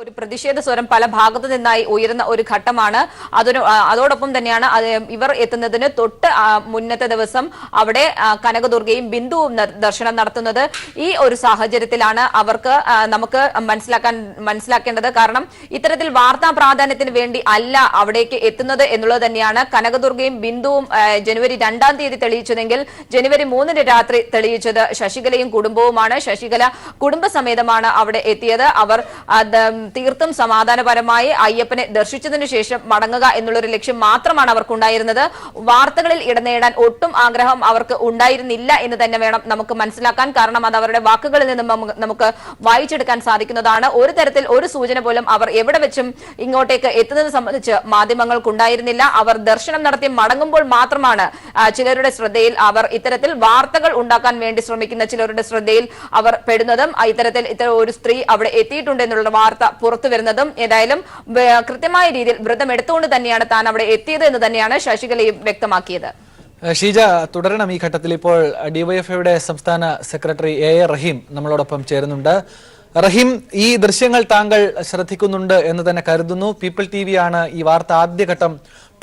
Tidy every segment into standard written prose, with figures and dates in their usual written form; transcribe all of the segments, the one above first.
ഒരു പ്രതിഷേധ സ്വരം പല ഭാഗത്തു നിന്നായി ഉയർന്ന ഒരു ഘട്ടമാണ്. അതോടൊപ്പം തന്നെയാണ് ഇവർ എത്തുന്നതിന് തൊട്ട് മുന്നത്തെ ദിവസം അവിടെ കനകദുർഗയും ബിന്ദുവും ദർശനം നടത്തുന്നത്. ഈ ഒരു സാഹചര്യത്തിലാണ് അവർക്ക് നമുക്ക് മനസ്സിലാക്കേണ്ടത്. കാരണം ഇത്തരത്തിൽ വാർത്താ പ്രാധാന്യത്തിന് വേണ്ടി അല്ല അവിടേക്ക് എത്തുന്നത് എന്നുള്ളത് തന്നെയാണ് കനകദുർഗയും ബിന്ദുവും ജനുവരി 2-ാം തീയതി തെളിയിച്ചതെങ്കിൽ ജനുവരി 3-ന് രാത്രി തെളിയിച്ചത് ശശികലയും കുടുംബവുമാണ്. ശശികല കുടുംബസമേതമാണ് അവിടെ എത്തിയത്. അവർ തീർത്തും സമാധാനപരമായി അയ്യപ്പനെ ദർശിച്ചതിനു ശേഷം മടങ്ങുക എന്നുള്ളൊരു ലക്ഷ്യം മാത്രമാണ് അവർക്കുണ്ടായിരുന്നത്. വാർത്തകളിൽ ഇടനേടാൻ ഒട്ടും ആഗ്രഹം അവർക്ക് ഉണ്ടായിരുന്നില്ല എന്ന് തന്നെ വേണം നമുക്ക് മനസ്സിലാക്കാൻ. കാരണം അത് അവരുടെ വാക്കുകളിൽ നിന്നും നമുക്ക് വായിച്ചെടുക്കാൻ സാധിക്കുന്നതാണ്. ഒരു തരത്തിൽ ഒരു സൂചന പോലും അവർ എവിടെ വെച്ചും ഇങ്ങോട്ടേക്ക് എത്തുന്നത് സംബന്ധിച്ച് മാധ്യമങ്ങൾക്കുണ്ടായിരുന്നില്ല. അവർ ദർശനം നടത്തി മടങ്ങുമ്പോൾ മാത്രമാണ് ചിലരുടെ ശ്രദ്ധയിൽ അവർ ഇത്തരത്തിൽ വാർത്തകൾ ഉണ്ടാക്കാൻ വേണ്ടി ശ്രമിക്കുന്ന ചിലരുടെ ശ്രദ്ധയിൽ അവർ പെടുന്നതും ഇത്തരം ഒരു സ്ത്രീ അവിടെ എത്തിയിട്ടുണ്ട് എന്നുള്ള വാർത്ത പുറത്തു വരുന്നതും. ഏതായാലും കൃത്യമായ രീതിയിൽ വ്രതം എടുത്തുകൊണ്ട് തന്നെയാണ് താൻ അവിടെ എത്തിയത് എന്ന് തന്നെയാണ് ശശികലയും വ്യക്തമാക്കിയത്. ഷീജ, തുടരണം ഈ ഘട്ടത്തിൽ. ഇപ്പോൾ ഡിവൈഎഫ്ഐയുടെ സംസ്ഥാന സെക്രട്ടറി എ റഹീം നമ്മളോടൊപ്പം ചേരുന്നുണ്ട്. റഹീം, ഈ ദൃശ്യങ്ങൾ താങ്കൾ ശ്രദ്ധിക്കുന്നുണ്ട് എന്ന് തന്നെ കരുതുന്നു. പീപ്പിൾ TV ആണ് ഈ വാർത്ത ആദ്യഘട്ടം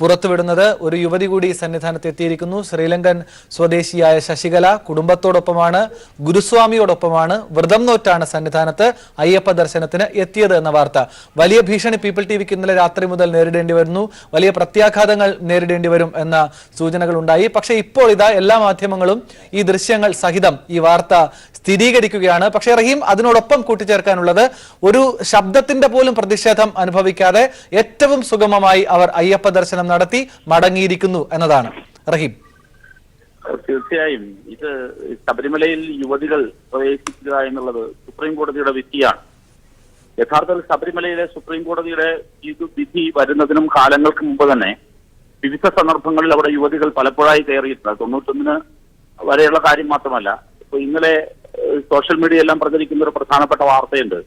പുറത്തുവിടുന്നത്. ഒരു യുവതി കൂടി സന്നിധാനത്ത് എത്തിയിരിക്കുന്നു. ശ്രീലങ്കൻ സ്വദേശിയായ ശശികല കുടുംബത്തോടൊപ്പമാണ്, ഗുരുസ്വാമിയോടൊപ്പമാണ്. വ്രതം നോറ്റാണ് സന്നിധാനത്ത് അയ്യപ്പ ദർശനത്തിന് എത്തിയത് എന്ന വാർത്ത. വലിയ ഭീഷണി പീപ്പിൾ TVക്ക് ഇന്നലെ രാത്രി മുതൽ നേരിടേണ്ടി വരുന്നു. വലിയ പ്രത്യാഘാതങ്ങൾ നേരിടേണ്ടി വരും എന്ന സൂചനകൾ ഉണ്ടായി. പക്ഷേ ഇപ്പോൾ ഇതാ എല്ലാ മാധ്യമങ്ങളും ഈ ദൃശ്യങ്ങൾ സഹിതം ഈ വാർത്ത സ്ഥിരീകരിക്കുകയാണ്. പക്ഷേ റഹീം, അതിനോടൊപ്പം കൂട്ടിച്ചേർക്കാനുള്ളത്, ഒരു ശബ്ദത്തിന്റെ പോലും പ്രതിഷേധം അനുഭവിക്കാതെ ഏറ്റവും സുഗമമായി അവർ അയ്യപ്പ ദർശനം നടത്തി മടങ്ങിയിരിക്കുന്നു എന്നതാണ്. റഹീം, തീർച്ചയായും ഇത് ശബരിമലയിൽ യുവതികൾ പ്രവേശിക്കുക എന്നുള്ളത് സുപ്രീം കോടതിയുടെ വിധിയാണ്. യഥാർത്ഥത്തിൽ ശബരിമലയിലെ സുപ്രീം കോടതിയുടെ വിധി വരുന്നതിനും കാലങ്ങൾക്ക് മുമ്പ് തന്നെ വിവിധ സന്ദർഭങ്ങളിൽ അവിടെ യുവതികൾ പലപ്പോഴായി കയറിയിട്ടുണ്ട്. 91 വരെയുള്ള കാര്യം മാത്രമല്ല, ഇപ്പൊ ഇന്നലെ സോഷ്യൽ മീഡിയ എല്ലാം പ്രചരിക്കുന്ന ഒരു പ്രധാനപ്പെട്ട വാർത്തയുണ്ട്.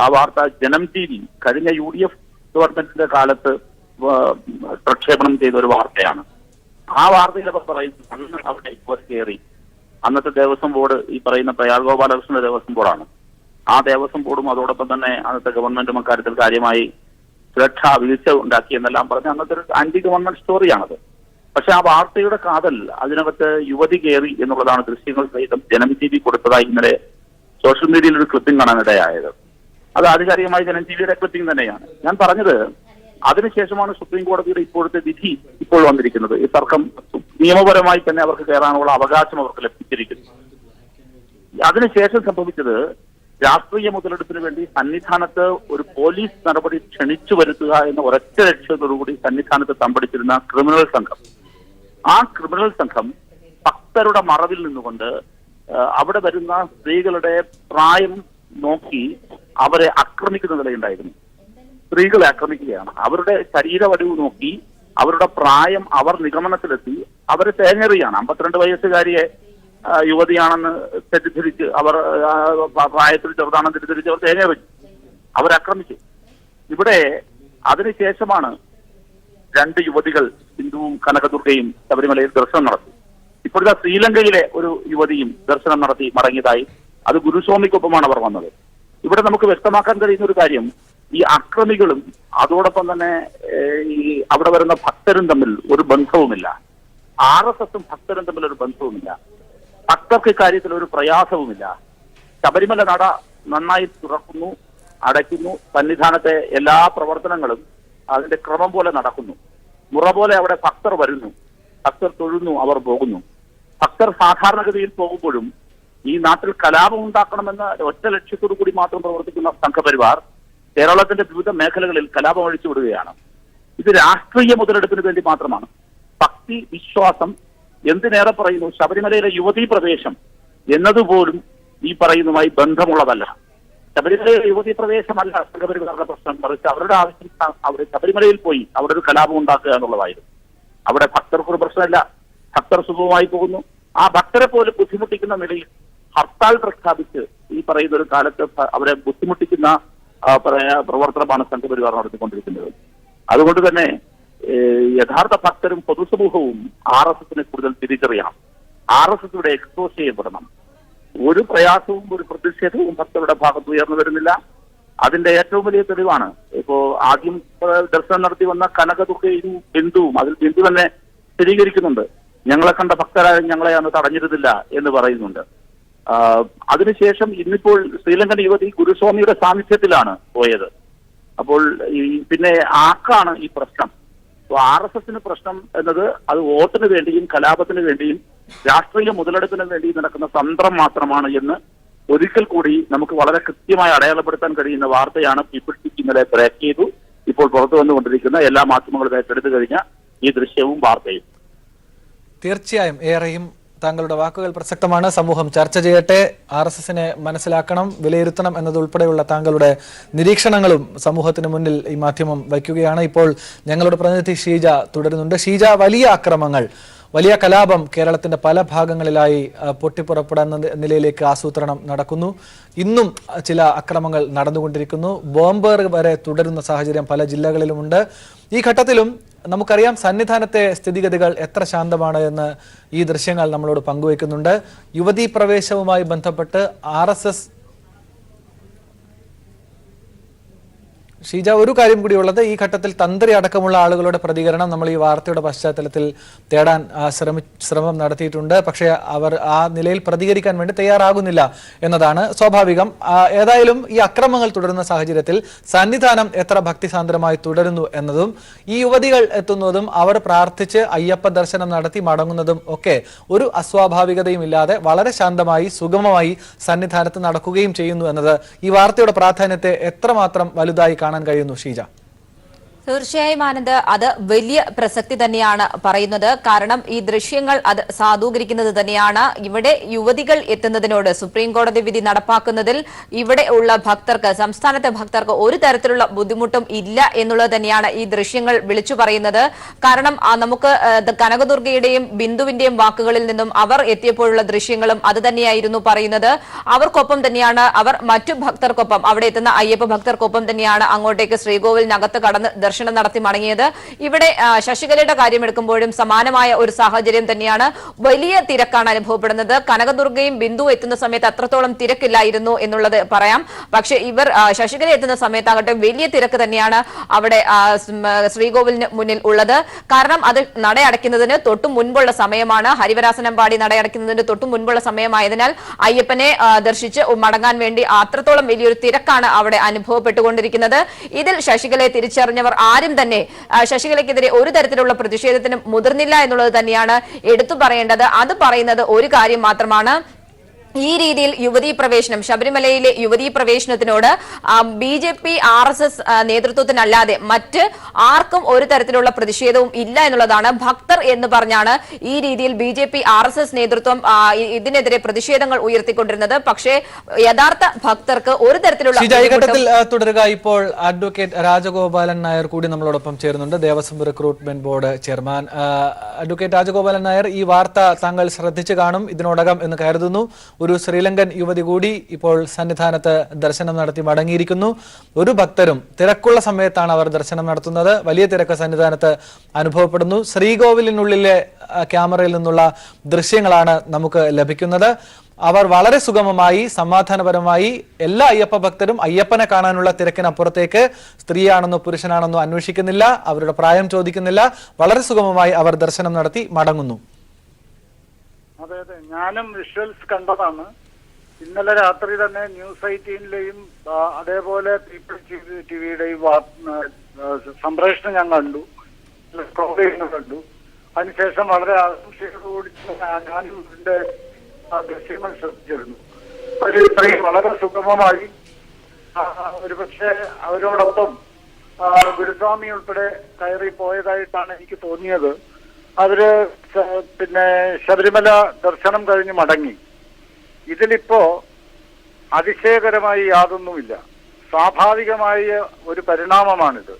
ആ വാർത്ത ജനം TV കഴിഞ്ഞ UDF ഗവൺമെന്റിന്റെ കാലത്ത് പ്രക്ഷേപണം ചെയ്ത ഒരു വാർത്തയാണ്. ആ വാർത്തയിലൊക്കെ പറയുന്നു അന്ന് അവിടെ ഇപ്പോൾ കയറി. അന്നത്തെ ദേവസ്വം ബോർഡ് ഈ പറയുന്ന പ്രയാഗ് ഗോപാലകൃഷ്ണന്റെ ദേവസ്വം ബോർഡാണ്. ആ ദേവസ്വം ബോർഡും അതോടൊപ്പം തന്നെ അന്നത്തെ ഗവൺമെന്റും അക്കാര്യത്തിൽ കാര്യമായി സുരക്ഷാ വീഴ്ച ഉണ്ടാക്കിയെന്നെല്ലാം പറഞ്ഞ് അന്നത്തെ ഒരു ആന്റി ഗവൺമെന്റ് സ്റ്റോറിയാണത്. പക്ഷെ ആ വാർത്തയുടെ കാതൽ അതിനകത്ത് യുവതി കയറി എന്നുള്ളതാണ്. ദൃശ്യങ്ങൾ സഹിതം ജനം TV കൊടുത്തതായി ഇന്നലെ സോഷ്യൽ മീഡിയയിൽ ഒരു ക്ലിപ്പിംഗ് കാണാനിടയായത്. അത് ആധികാരികമായി ജനം TVയുടെ ക്ലിപ്പിംഗ് തന്നെയാണ്. ഞാൻ പറഞ്ഞത് അതിനുശേഷമാണ് സുപ്രീം കോടതിയുടെ ഇപ്പോഴത്തെ വിധി ഇപ്പോൾ വന്നിരിക്കുന്നത്. ഈ തർക്കം നിയമപരമായി തന്നെ അവർക്ക് കയറാനുള്ള അവകാശം അവർക്ക് ലഭിച്ചിരിക്കുന്നു. അതിനുശേഷം സംഭവിച്ചത് രാഷ്ട്രീയ മുതലെടുപ്പിന് വേണ്ടി സന്നിധാനത്ത് ഒരു പോലീസ് നടപടി ക്ഷണിച്ചു വരുത്തുക എന്ന ഒരൊറ്റ ലക്ഷ്യത്തോടുകൂടി സന്നിധാനത്ത് തമ്പടിച്ചിരുന്ന ക്രിമിനൽ സംഘം, ആ ക്രിമിനൽ സംഘം ഭക്തരുടെ മറവിൽ നിന്നുകൊണ്ട് അവിടെ വരുന്ന സ്ത്രീകളുടെ പ്രായം നോക്കി അവരെ ആക്രമിക്കുന്ന നിലയുണ്ടായിരുന്നു. സ്ത്രീകളെ ആക്രമിക്കുകയാണ്. അവരുടെ ശരീരവടിവ് നോക്കി അവരുടെ പ്രായം അവർ നിഗമനത്തിലെത്തി അവരെ തേങ്ങേറിയാണ്. 52 വയസ്സുകാരിയെ യുവതിയാണെന്ന് തെറ്റിദ്ധരിച്ച് അവർ പ്രായത്തിൽ ചെറുതാണെന്ന് തെറ്റിദ്ധരിച്ച് അവർ തേങ്ങേറി അവരാക്രമിച്ചു. ഇവിടെ അതിനുശേഷമാണ് 2 യുവതികൾ ബിന്ദുവും കനകദുർഗയും ശബരിമലയിൽ ദർശനം നടത്തി. ഇപ്പോഴത്തെ ശ്രീലങ്കയിലെ ഒരു യുവതിയും ദർശനം നടത്തി മടങ്ങിയതായി. അത് ഗുരുസ്വാമിക്കൊപ്പമാണ് അവർ വന്നത്. ഇവിടെ നമുക്ക് വ്യക്തമാക്കാൻ കഴിയുന്ന ഒരു കാര്യം, ഈ അക്രമികളും അതോടൊപ്പം തന്നെ ഈ അവിടെ വരുന്ന ഭക്തരും തമ്മിൽ ഒരു ബന്ധവുമില്ല. RSSും ഭക്തരും തമ്മിൽ ഒരു ബന്ധവുമില്ല. ഭക്തർക്ക് ഇക്കാര്യത്തിൽ ഒരു പ്രയാസവുമില്ല. ശബരിമല നട നന്നായി തുറക്കുന്നു, അടയ്ക്കുന്നു. സന്നിധാനത്തെ എല്ലാ പ്രവർത്തനങ്ങളും അതിന്റെ ക്രമം പോലെ നടക്കുന്നു. മുറ പോലെ അവിടെ ഭക്തർ വരുന്നു, ഭക്തർ തൊഴുന്നു, അവർ പോകുന്നു. ഭക്തർ സാധാരണഗതിയിൽ പോകുമ്പോഴും ഈ നാട്ടിൽ കലാപം ഉണ്ടാക്കണമെന്ന ഒറ്റ ലക്ഷ്യത്തോടു കൂടി മാത്രം പ്രവർത്തിക്കുന്ന സംഘപരിവാർ കേരളത്തിന്റെ വിവിധ മേഖലകളിൽ കലാപം അഴിച്ചുവിടുകയാണ്. ഇത് രാഷ്ട്രീയ മുതലെടുപ്പിന് വേണ്ടി മാത്രമാണ്. ഭക്തി, വിശ്വാസം, എന്തിനേറെ പറയുന്നു ശബരിമലയിലെ യുവതീ പ്രവേശം എന്നതുപോലും ഈ പറയുന്നതുമായി ബന്ധമുള്ളതല്ല. ശബരിമലയിലെ യുവതീ പ്രവേശമല്ല സംഘപരിവാറുടെ പ്രശ്നം, മറിച്ച് അവരുടെ ആവശ്യം അവിടെ ശബരിമലയിൽ പോയി അവിടെ ഒരു കലാപം ഉണ്ടാക്കുക എന്നുള്ളതായിരുന്നു. അവിടെ ഭക്തർക്കൊരു പ്രശ്നമില്ല, ഭക്തർ സുഖമായി പോകുന്നു. ആ ഭക്തരെ പോലും ബുദ്ധിമുട്ടിക്കുന്ന നിലയിൽ ഹർത്താൽ പ്രഖ്യാപിച്ച് ഈ പറയുന്ന ഒരു കാലത്ത് അവരെ ബുദ്ധിമുട്ടിക്കുന്ന പ്രവർത്തനമാണ് സംഘപരിവാർ നടത്തിക്കൊണ്ടിരിക്കുന്നത്. അതുകൊണ്ട് തന്നെ യഥാർത്ഥ ഭക്തരും പൊതുസമൂഹവും RSSനെ കൂടുതൽ തിരിച്ചറിയണം. RSS ഇവിടെ എക്സ്പോസ് ചെയ്യപ്പെടണം. ഒരു പ്രയാസവും ഒരു പ്രതിഷേധവും ഭക്തരുടെ ഭാഗത്ത് ഉയർന്നു വരുന്നില്ല. അതിന്റെ ഏറ്റവും വലിയ തെളിവാണ്. ഇപ്പോ ആദ്യം ദർശനം നടത്തി വന്ന കനകദുർഗയും ബിന്ദുവും, അതിൽ ബിന്ദു തന്നെ സ്ഥിരീകരിക്കുന്നുണ്ട്, ഞങ്ങളെ കണ്ട ഭക്തരായ ഞങ്ങളെ അന്ന് തടഞ്ഞിരുന്നില്ല എന്ന് പറയുന്നുണ്ട്. അതിനുശേഷം ഇന്നിപ്പോൾ ശ്രീലങ്കൻ യുവതി ഗുരുസ്വാമിയുടെ സാന്നിധ്യത്തിലാണ് പോയത്. അപ്പോൾ പിന്നെ ആർക്കാണ് ഈ പ്രശ്നം? RSSന് പ്രശ്നം എന്നത് അത് വോട്ടിന് വേണ്ടിയും കലാപത്തിന് വേണ്ടിയും രാഷ്ട്രീയ മുതലെടുപ്പിന് വേണ്ടിയും നടക്കുന്ന തന്ത്രം മാത്രമാണ് എന്ന് ഒരിക്കൽ കൂടി നമുക്ക് വളരെ കൃത്യമായി അടയാളപ്പെടുത്താൻ കഴിയുന്ന വാർത്തയാണ് പീപ്പിൾസ് ടിവി ഇന്നലെ ബ്രേക്ക് ചെയ്തു. ഇപ്പോൾ പുറത്തു വന്നുകൊണ്ടിരിക്കുന്ന എല്ലാ മാധ്യമങ്ങളും ഏറ്റെടുത്തു കഴിഞ്ഞ ഈ ദൃശ്യവും വാർത്തയും. തീർച്ചയായും ഏറെയും താങ്കളുടെ വാക്കുകൾ പ്രസക്തമാണ്. സമൂഹം ചർച്ച ചെയ്യട്ടെ, RSSനെ മനസ്സിലാക്കണം, വിലയിരുത്തണം എന്നതുൾപ്പെടെയുള്ള താങ്കളുടെ നിരീക്ഷണങ്ങളും സമൂഹത്തിന് മുന്നിൽ ഈ മാധ്യമം വയ്ക്കുകയാണ്. ഇപ്പോൾ ഞങ്ങളുടെ പ്രതിനിധി ഷീജ തുടരുന്നുണ്ട്. ഷീജ, വലിയ അക്രമങ്ങൾ, വലിയ കലാപം കേരളത്തിന്റെ പല ഭാഗങ്ങളിലായി പൊട്ടിപ്പുറപ്പെടുന്ന നിലയിലേക്ക് ആസൂത്രണം നടക്കുന്നു. ഇന്നും ചില അക്രമങ്ങൾ നടന്നുകൊണ്ടിരിക്കുന്നു. ബോംബേർ വരെ തുടരുന്ന സാഹചര്യം പല ജില്ലകളിലുമുണ്ട്. ഈ ഘട്ടത്തിലും നമുക്കറിയാം സന്നിധാനത്തെ സ്ഥിതിഗതികൾ എത്ര ശാന്തമാണ് എന്ന് ഈ ദൃശ്യങ്ങൾ നമ്മളോട് പങ്കുവയ്ക്കുന്നുണ്ട്. യുവതീ പ്രവേശവുമായി ബന്ധപ്പെട്ട് RSS ഷീജ, ഒരു കാര്യം കൂടിയുള്ളത്, ഈ ഘട്ടത്തിൽ തന്ത്രി അടക്കമുള്ള ആളുകളുടെ പ്രതികരണം നമ്മൾ ഈ വാർത്തയുടെ പശ്ചാത്തലത്തിൽ തേടാൻ ശ്രമം നടത്തിയിട്ടുണ്ട്. പക്ഷേ അവർ ആ നിലയിൽ പ്രതികരിക്കാൻ വേണ്ടി തയ്യാറാകുന്നില്ല എന്നതാണ് സ്വാഭാവികം. ഏതായാലും ഈ അക്രമങ്ങൾ തുടരുന്ന സാഹചര്യത്തിൽ സന്നിധാനം എത്ര ഭക്തിസാന്ദ്രമായി തുടരുന്നു എന്നതും ഈ യുവതികൾ എത്തുന്നതും അവർ പ്രാർത്ഥിച്ച് അയ്യപ്പ ദർശനം നടത്തി മടങ്ങുന്നതും ഒക്കെ ഒരു അസ്വാഭാവികതയും ഇല്ലാതെ വളരെ ശാന്തമായി സുഗമമായി സന്നിധാനത്ത് നടക്കുകയും ചെയ്യുന്നു എന്നത് ഈ വാർത്തയുടെ പ്രാധാന്യത്തെ എത്രമാത്രം വലുതായി കാണാൻ കഴിയുന്നു ഷീജ? തീർച്ചയായും ആനന്ദ്, അത് വലിയ പ്രസക്തി തന്നെയാണ് പറയുന്നത്. കാരണം ഈ ദൃശ്യങ്ങൾ അത് സാധൂകരിക്കുന്നത് തന്നെയാണ്. ഇവിടെ യുവതികൾ എത്തുന്നതിനോട് സുപ്രീം കോടതി വിധി നടപ്പാക്കുന്നതിൽ ഇവിടെ ഉള്ള ഭക്തർക്ക്, സംസ്ഥാനത്തെ ഭക്തർക്ക് ഒരു തരത്തിലുള്ള ബുദ്ധിമുട്ടും ഇല്ല എന്നുള്ളത് തന്നെയാണ് ഈ ദൃശ്യങ്ങൾ വിളിച്ചു പറയുന്നത്. കാരണം നമുക്ക് കനകദുർഗയുടെയും ബിന്ദുവിന്റെയും വാക്കുകളിൽ നിന്നും അവർ എത്തിയപ്പോഴുള്ള ദൃശ്യങ്ങളും അത് തന്നെയായിരുന്നു പറയുന്നത്. അവർക്കൊപ്പം തന്നെയാണ് അവർ മറ്റു ഭക്തർക്കൊപ്പം, അവിടെ എത്തുന്ന അയ്യപ്പ ഭക്തർക്കൊപ്പം തന്നെയാണ് അങ്ങോട്ടേക്ക് ശ്രീകോവിലിനകത്ത് കടന്ന് ദർശനം നടത്തി മടങ്ങിയത്. ഇവിടെ ശശികലയുടെ കാര്യം എടുക്കുമ്പോഴും സമാനമായ ഒരു സാഹചര്യം തന്നെയാണ്. വലിയ തിരക്കാണ് അനുഭവപ്പെടുന്നത്. കനകദുർഗയും ബിന്ദു എത്തുന്ന സമയത്ത് അത്രത്തോളം തിരക്കില്ലായിരുന്നു എന്നുള്ളത് പറയാം. പക്ഷേ ഇവർ ശശികല എത്തുന്ന സമയത്താകട്ടെ വലിയ തിരക്ക് തന്നെയാണ് അവിടെ ശ്രീകോവിലിന് മുന്നിൽ ഉള്ളത്. കാരണം അത് നടയടയ്ക്കുന്നതിന് തൊട്ടു മുൻപുള്ള സമയമാണ്. ഹരിവരാസനം പാടി നടയടയ്ക്കുന്നതിന് തൊട്ടു മുൻപുള്ള സമയമായതിനാൽ അയ്യപ്പനെ ദർശിച്ച് മടങ്ങാൻ വേണ്ടി അത്രത്തോളം വലിയൊരു തിരക്കാണ് അവിടെ അനുഭവപ്പെട്ടുകൊണ്ടിരിക്കുന്നത്. ഇതിൽ ശശികലയെ തിരിച്ചറിഞ്ഞവർ ആരും തന്നെ ശശികലയ്ക്കെതിരെ ഒരു തരത്തിലുള്ള പ്രതിഷേധത്തിനും മുതിർന്നില്ല എന്നുള്ളത് തന്നെയാണ് എടുത്തു പറയേണ്ടത്. അത് പറയുന്നത് ഒരു കാര്യം മാത്രമാണ്, ഈ രീതിയിൽ യുവതീ പ്രവേശനം, ശബരിമലയിലെ യുവതീ പ്രവേശനത്തിനോട് BJP RSS നേതൃത്വത്തിനല്ലാതെ മറ്റ് ആർക്കും ഒരു തരത്തിലുള്ള പ്രതിഷേധവും ഇല്ല എന്നുള്ളതാണ്. ഭക്തർ എന്ന് പറഞ്ഞാണ് ഈ രീതിയിൽ BJP RSS നേതൃത്വം ഇതിനെതിരെ പ്രതിഷേധങ്ങൾ ഉയർത്തിക്കൊണ്ടിരുന്നത്. പക്ഷേ യഥാർത്ഥ ഭക്തർക്ക് ഒരു തരത്തിലുള്ള തുടരുക. ഇപ്പോൾ അഡ്വക്കേറ്റ് രാജഗോപാലൻ നായർ കൂടി നമ്മളോടൊപ്പം ചേരുന്നുണ്ട്, Devaswom recruitment board chairman. Advocate Rajagopalan Nair, ഈ വാർത്ത താങ്കൾ ശ്രദ്ധിച്ചു കാണും ഇതിനോടകം എന്ന് കരുതുന്നു. ഒരു ശ്രീലങ്കൻ യുവതി കൂടി ഇപ്പോൾ സന്നിധാനത്ത് ദർശനം നടത്തി മടങ്ങിയിരിക്കുന്നു. ഒരു ഭക്തരും, തിരക്കുള്ള സമയത്താണ് അവർ ദർശനം നടത്തുന്നത്. വലിയ തിരക്ക് സന്നിധാനത്ത് അനുഭവപ്പെടുന്നു. ശ്രീകോവിലിനുള്ളിലെ ക്യാമറയിൽ നിന്നുള്ള ദൃശ്യങ്ങളാണ് നമുക്ക് ലഭിക്കുന്നത്. അവർ വളരെ സുഗമമായി സമാധാനപരമായി, എല്ലാ അയ്യപ്പ ഭക്തരും അയ്യപ്പനെ കാണാനുള്ള തിരക്കിനപ്പുറത്തേക്ക് സ്ത്രീയാണെന്നോ പുരുഷനാണെന്നോ അന്വേഷിക്കുന്നില്ല, അവരുടെ പ്രായം ചോദിക്കുന്നില്ല. വളരെ സുഗമമായി അവർ ദർശനം നടത്തി മടങ്ങുന്നു. അതെ, ഞാനും വിഷ്വൽസ് കണ്ടതാണ്. ഇന്നലെ രാത്രി തന്നെ ന്യൂസ് 18ലെയും അതേപോലെ പീപ്പിൾസ് ടിവിയുടെയും സംപ്രേഷണം ഞാൻ കണ്ടു, കണ്ടു. അതിനുശേഷം വളരെ ആശംസയോടുകൂടി ഞാനും ഇതിന്റെ ദൃശ്യങ്ങൾ ശ്രദ്ധിച്ചിരുന്നു. ഒരു സ്ത്രീ വളരെ സുഗമമായി, ഒരുപക്ഷെ അവരോടൊപ്പം ഗുരുസ്വാമി ഉൾപ്പെടെ കയറി പോയതായിട്ടാണ് എനിക്ക് തോന്നിയത്. അവര് പിന്നെ ശബരിമല ദർശനം കഴിഞ്ഞ് മടങ്ങി. ഇതിലിപ്പോ അതിശയകരമായി യാതൊന്നുമില്ല. സ്വാഭാവികമായ ഒരു പരിണാമമാണിത്.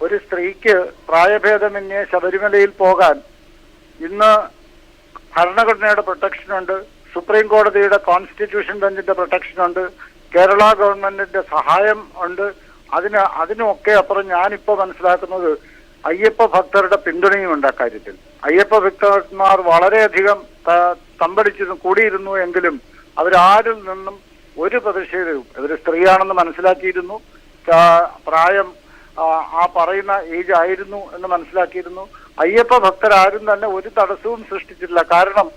ഒരു സ്ത്രീക്ക് പ്രായഭേദമന്യേ ശബരിമലയിൽ പോകാൻ ഇന്ന് ഭരണഘടനയുടെ പ്രൊട്ടക്ഷനുണ്ട്, സുപ്രീം കോടതിയുടെ കോൺസ്റ്റിറ്റ്യൂഷൻ ബെഞ്ചിന്റെ പ്രൊട്ടക്ഷനുണ്ട്, കേരള ഗവൺമെന്റിന്റെ സഹായം ഉണ്ട്. അതിനൊക്കെ അപ്പുറം ഞാനിപ്പോ മനസ്സിലാക്കുന്നത് അയ്യപ്പ ഭക്തരുടെ പിന്തുണയുമുണ്ട് അക്കാര്യത്തിൽ. അയ്യപ്പ ഭക്തന്മാർ വളരെയധികം തമ്പടിച്ചിരുന്നു കൂടിയിരുന്നു എങ്കിലും അവരാരിൽ നിന്നും ഒരു പ്രതിഷേധവും. ഇതൊരു സ്ത്രീയാണെന്ന് മനസ്സിലാക്കിയിരുന്നു, പ്രായം ആ പറയുന്ന ഏജ് ആയിരുന്നു എന്ന് മനസ്സിലാക്കിയിരുന്നു. അയ്യപ്പ ഭക്തരാരും തന്നെ ഒരു തടസ്സവും സൃഷ്ടിച്ചിട്ടില്ല. കാരണം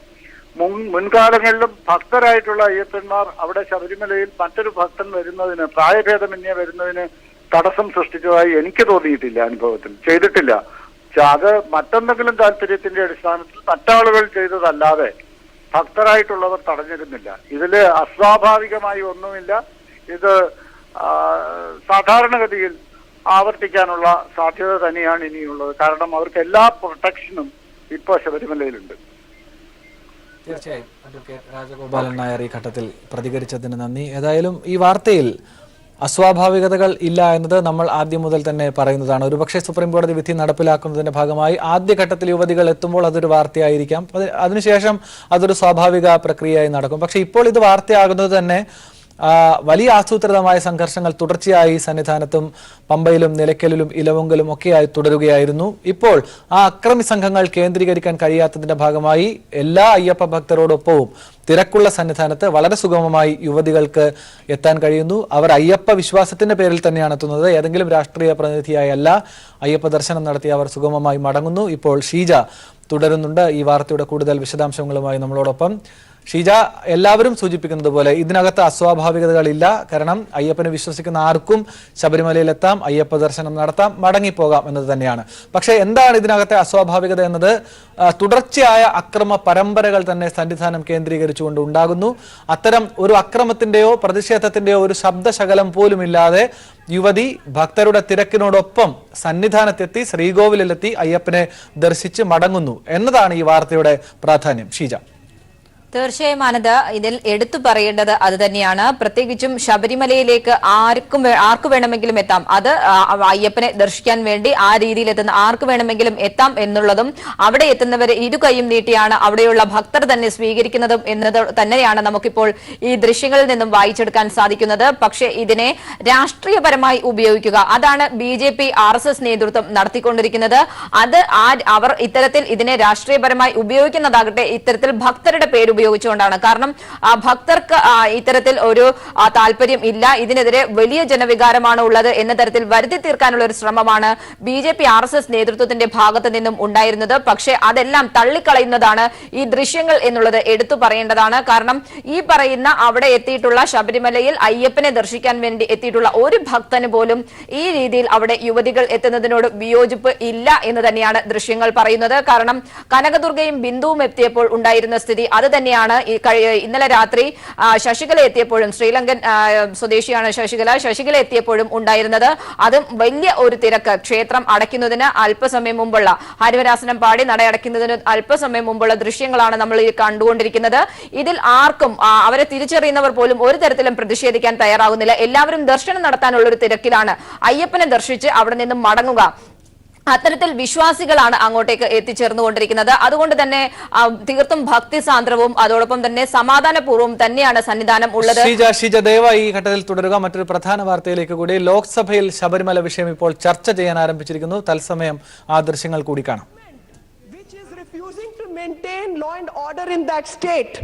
മുൻകാലങ്ങളിലും ഭക്തരായിട്ടുള്ള അയ്യപ്പന്മാർ അവിടെ ശബരിമലയിൽ മറ്റൊരു ഭക്തൻ വരുന്നതിന്, പ്രായഭേദമന്യേ വരുന്നതിന് തടസ്സം സൃഷ്ടിച്ചതായി എനിക്ക് തോന്നിയിട്ടില്ല, അനുഭവത്തിൽ ചെയ്തിട്ടില്ല. അത് മറ്റെന്തെങ്കിലും താല്പര്യത്തിന്റെ അടിസ്ഥാനത്തിൽ മറ്റാളുകൾ ചെയ്തതല്ലാതെ ഭക്തരായിട്ടുള്ളവർ തടഞ്ഞിരുന്നില്ല. ഇതില് അസ്വാഭാവികമായി ഒന്നുമില്ല. ഇത് സാധാരണഗതിയിൽ ആവർത്തിക്കാനുള്ള സാധ്യത തന്നെയാണ് ഇനിയുള്ളത്. കാരണം അവർക്ക് എല്ലാ പ്രൊട്ടക്ഷനും ഇപ്പോൾ ശബരിമലയിലുണ്ട്. തീർച്ചയായും അഡ്വക്കേറ്റ് രാജഗോപാലൻ നായർ ഈ ഘട്ടത്തിൽ പ്രതികരിച്ചതിന് നന്ദി. ഏതായാലും ഈ വാർത്തയിൽ അസ്വാഭാവികതകൾ ഇല്ല എന്നത് നമ്മൾ ആദ്യം മുതൽ തന്നെ പറയുന്നതാണ്. ഒരുപക്ഷെ സുപ്രീം കോടതി വിധി നടപ്പിലാക്കുന്നതിന്റെ ഭാഗമായി ആദ്യഘട്ടത്തിൽ യുവതികൾ എത്തുമ്പോൾ അതൊരു വാർത്തയായിരിക്കാം, അതിനുശേഷം അതൊരു സ്വാഭാവിക പ്രക്രിയയായി നടക്കും. പക്ഷെ ഇപ്പോൾ ഇത് വാർത്തയാകുന്നത് തന്നെ വലിയ ആസൂത്രിതമായ സംഘർഷങ്ങൾ തുടർച്ചയായി സന്നിധാനത്തും പമ്പയിലും നിലയ്ക്കലിലും ഇലവുങ്കലും ഒക്കെയായി തുടരുകയായിരുന്നു. ഇപ്പോൾ ആ അക്രമി സംഘങ്ങൾ കേന്ദ്രീകരിക്കാൻ കഴിയാത്തതിന്റെ ഭാഗമായി എല്ലാ അയ്യപ്പ ഭക്തരോടൊപ്പവും തിരക്കുള്ള സന്നിധാനത്ത് വളരെ സുഗമമായി യുവതികൾക്ക് എത്താൻ കഴിയുന്നു. അവർ അയ്യപ്പ വിശ്വാസത്തിന്റെ പേരിൽ തന്നെയാണ് എത്തുന്നത്, ഏതെങ്കിലും രാഷ്ട്രീയ പ്രതിനിധിയായല്ല. അയ്യപ്പ ദർശനം നടത്തി അവർ സുഗമമായി മടങ്ങുന്നു. ഇപ്പോൾ ഷീജ തുടരുന്നുണ്ട് ഈ വാർത്തയുടെ കൂടുതൽ വിശദാംശങ്ങളുമായി നമ്മളോടൊപ്പം. ഷീജ, എല്ലാവരും സൂചിപ്പിക്കുന്നത് പോലെ ഇതിനകത്ത് അസ്വാഭാവികതകളില്ല. കാരണം അയ്യപ്പനെ വിശ്വസിക്കുന്ന ആർക്കും ശബരിമലയിലെത്താം, അയ്യപ്പ ദർശനം നടത്താം, മടങ്ങിപ്പോകാം എന്നത് തന്നെയാണ്. പക്ഷെ എന്താണ് ഇതിനകത്തെ അസ്വാഭാവികത എന്നത്? തുടർച്ചയായ അക്രമ പരമ്പരകൾ തന്നെ സന്നിധാനം കേന്ദ്രീകരിച്ചുകൊണ്ട് ഉണ്ടാകുന്നു. അത്തരം ഒരു അക്രമത്തിന്റെയോ പ്രതിഷേധത്തിന്റെയോ ഒരു ശബ്ദശകലം പോലുമില്ലാതെ യുവതി ഭക്തരുടെ തിരക്കിനോടൊപ്പം സന്നിധാനത്തെത്തി ശ്രീകോവിലെത്തി അയ്യപ്പനെ ദർശിച്ച് മടങ്ങുന്നു എന്നതാണ് ഈ വാർത്തയുടെ പ്രാധാന്യം. ഷീജ. തീർച്ചയായും ആനന്ദ്, ഇതിൽ എടുത്തു പറയേണ്ടത് അത് തന്നെയാണ്. പ്രത്യേകിച്ചും ശബരിമലയിലേക്ക് ആർക്ക് വേണമെങ്കിലും എത്താം. അത് അയ്യപ്പനെ ദർശിക്കാൻ വേണ്ടി ആ രീതിയിൽ എത്തുന്ന ആർക്ക് വേണമെങ്കിലും എത്താം എന്നുള്ളതും അവിടെ എത്തുന്നവരെ ഇരു കൈയും നീട്ടിയാണ് അവിടെയുള്ള ഭക്തർ തന്നെ സ്വീകരിക്കുന്നതും എന്നത് തന്നെയാണ് നമുക്കിപ്പോൾ ഈ ദൃശ്യങ്ങളിൽ നിന്നും വായിച്ചെടുക്കാൻ സാധിക്കുന്നത്. പക്ഷേ ഇതിനെ രാഷ്ട്രീയപരമായി ഉപയോഗിക്കുക, അതാണ് BJP RSS നേതൃത്വം നടത്തിക്കൊണ്ടിരിക്കുന്നത്. അത് അവർ ഇത്തരത്തിൽ ഇതിനെ രാഷ്ട്രീയപരമായി ഉപയോഗിക്കുന്നതാകട്ടെ ഇത്തരത്തിൽ ഭക്തരുടെ പേര് ഉപയോഗിച്ചുകൊണ്ടാണ്. കാരണം ഭക്തർക്ക് ഇത്തരത്തിൽ ഒരു താല്പര്യം ഇല്ല, ഇതിനെതിരെ വലിയ ജനവികാരമാണ് ഉള്ളത് എന്ന തരത്തിൽ വരുത്തി തീർക്കാനുള്ള ഒരു ശ്രമമാണ് BJP RSS നേതൃത്വത്തിന്റെ ഭാഗത്ത് നിന്നും ഉണ്ടായിരുന്നത്. പക്ഷേ അതെല്ലാം തള്ളിക്കളയുന്നതാണ് ഈ ദൃശ്യങ്ങൾ എന്നുള്ളത് എടുത്തു പറയേണ്ടതാണ്. കാരണം ഈ പറയുന്ന അവിടെ എത്തിയിട്ടുള്ള ശബരിമലയിൽ അയ്യപ്പനെ ദർശിക്കാൻ വേണ്ടി എത്തിയിട്ടുള്ള ഒരു ഭക്തന് പോലും ഈ രീതിയിൽ അവിടെ യുവതികൾ എത്തുന്നതിനോട് വിയോജിപ്പ് ഇല്ല എന്ന് തന്നെയാണ് ദൃശ്യങ്ങൾ പറയുന്നത്. കാരണം കനകദുർഗയും ബിന്ദുവും എത്തിയപ്പോൾ ഉണ്ടായിരുന്ന സ്ഥിതി അത് തന്നെയാണ് ഇന്നലെ രാത്രി ശശികല എത്തിയപ്പോഴും, ശ്രീലങ്കൻ സ്വദേശിയാണ് ശശികല എത്തിയപ്പോഴും ഉണ്ടായിരുന്നത്. അതും വലിയ ഒരു തിരക്ക്. ക്ഷേത്രം അടയ്ക്കുന്നതിന് അല്പസമയം മുമ്പുള്ള, ഹരിവരാസനം പാടി നടയടയ്ക്കുന്നതിന് അല്പസമയം മുമ്പുള്ള ദൃശ്യങ്ങളാണ് നമ്മൾ ഈ കണ്ടുകൊണ്ടിരിക്കുന്നത്. ഇതിൽ ആർക്കും അവരെ തിരിച്ചറിയുന്നവർ പോലും ഒരു തരത്തിലും പ്രതിഷേധിക്കാൻ തയ്യാറാകുന്നില്ല. എല്ലാവരും ദർശനം നടത്താനുള്ള ഒരു തിരക്കിലാണ്. അയ്യപ്പനെ ദർശിച്ച് അവിടെ നിന്നും മടങ്ങുക, അത്തരത്തിൽ വിശ്വാസികളാണ് അങ്ങോട്ടേക്ക് എത്തിച്ചേർന്നുകൊണ്ടിരിക്കുന്നത്. അതുകൊണ്ട് തന്നെ തീർത്തും ഭക്തിസാന്ദ്രവും അതോടൊപ്പം തന്നെ സമാധാനപൂർവ്വം തന്നെയാണ് സന്നിധാനം ഉള്ളത്. ഷീജ ദയവായി ഈ ഘട്ടത്തിൽ തുടരുക. മറ്റൊരു പ്രധാന വാർത്തയിലേക്ക് കൂടി. ലോക്സഭയിൽ ശബരിമല വിഷയം ഇപ്പോൾ ചർച്ച ചെയ്യാൻ ആരംഭിച്ചിരിക്കുന്നു. തത്സമയം ആ ദൃശ്യങ്ങൾ കൂടി കാണാം. Maintain law and order in that state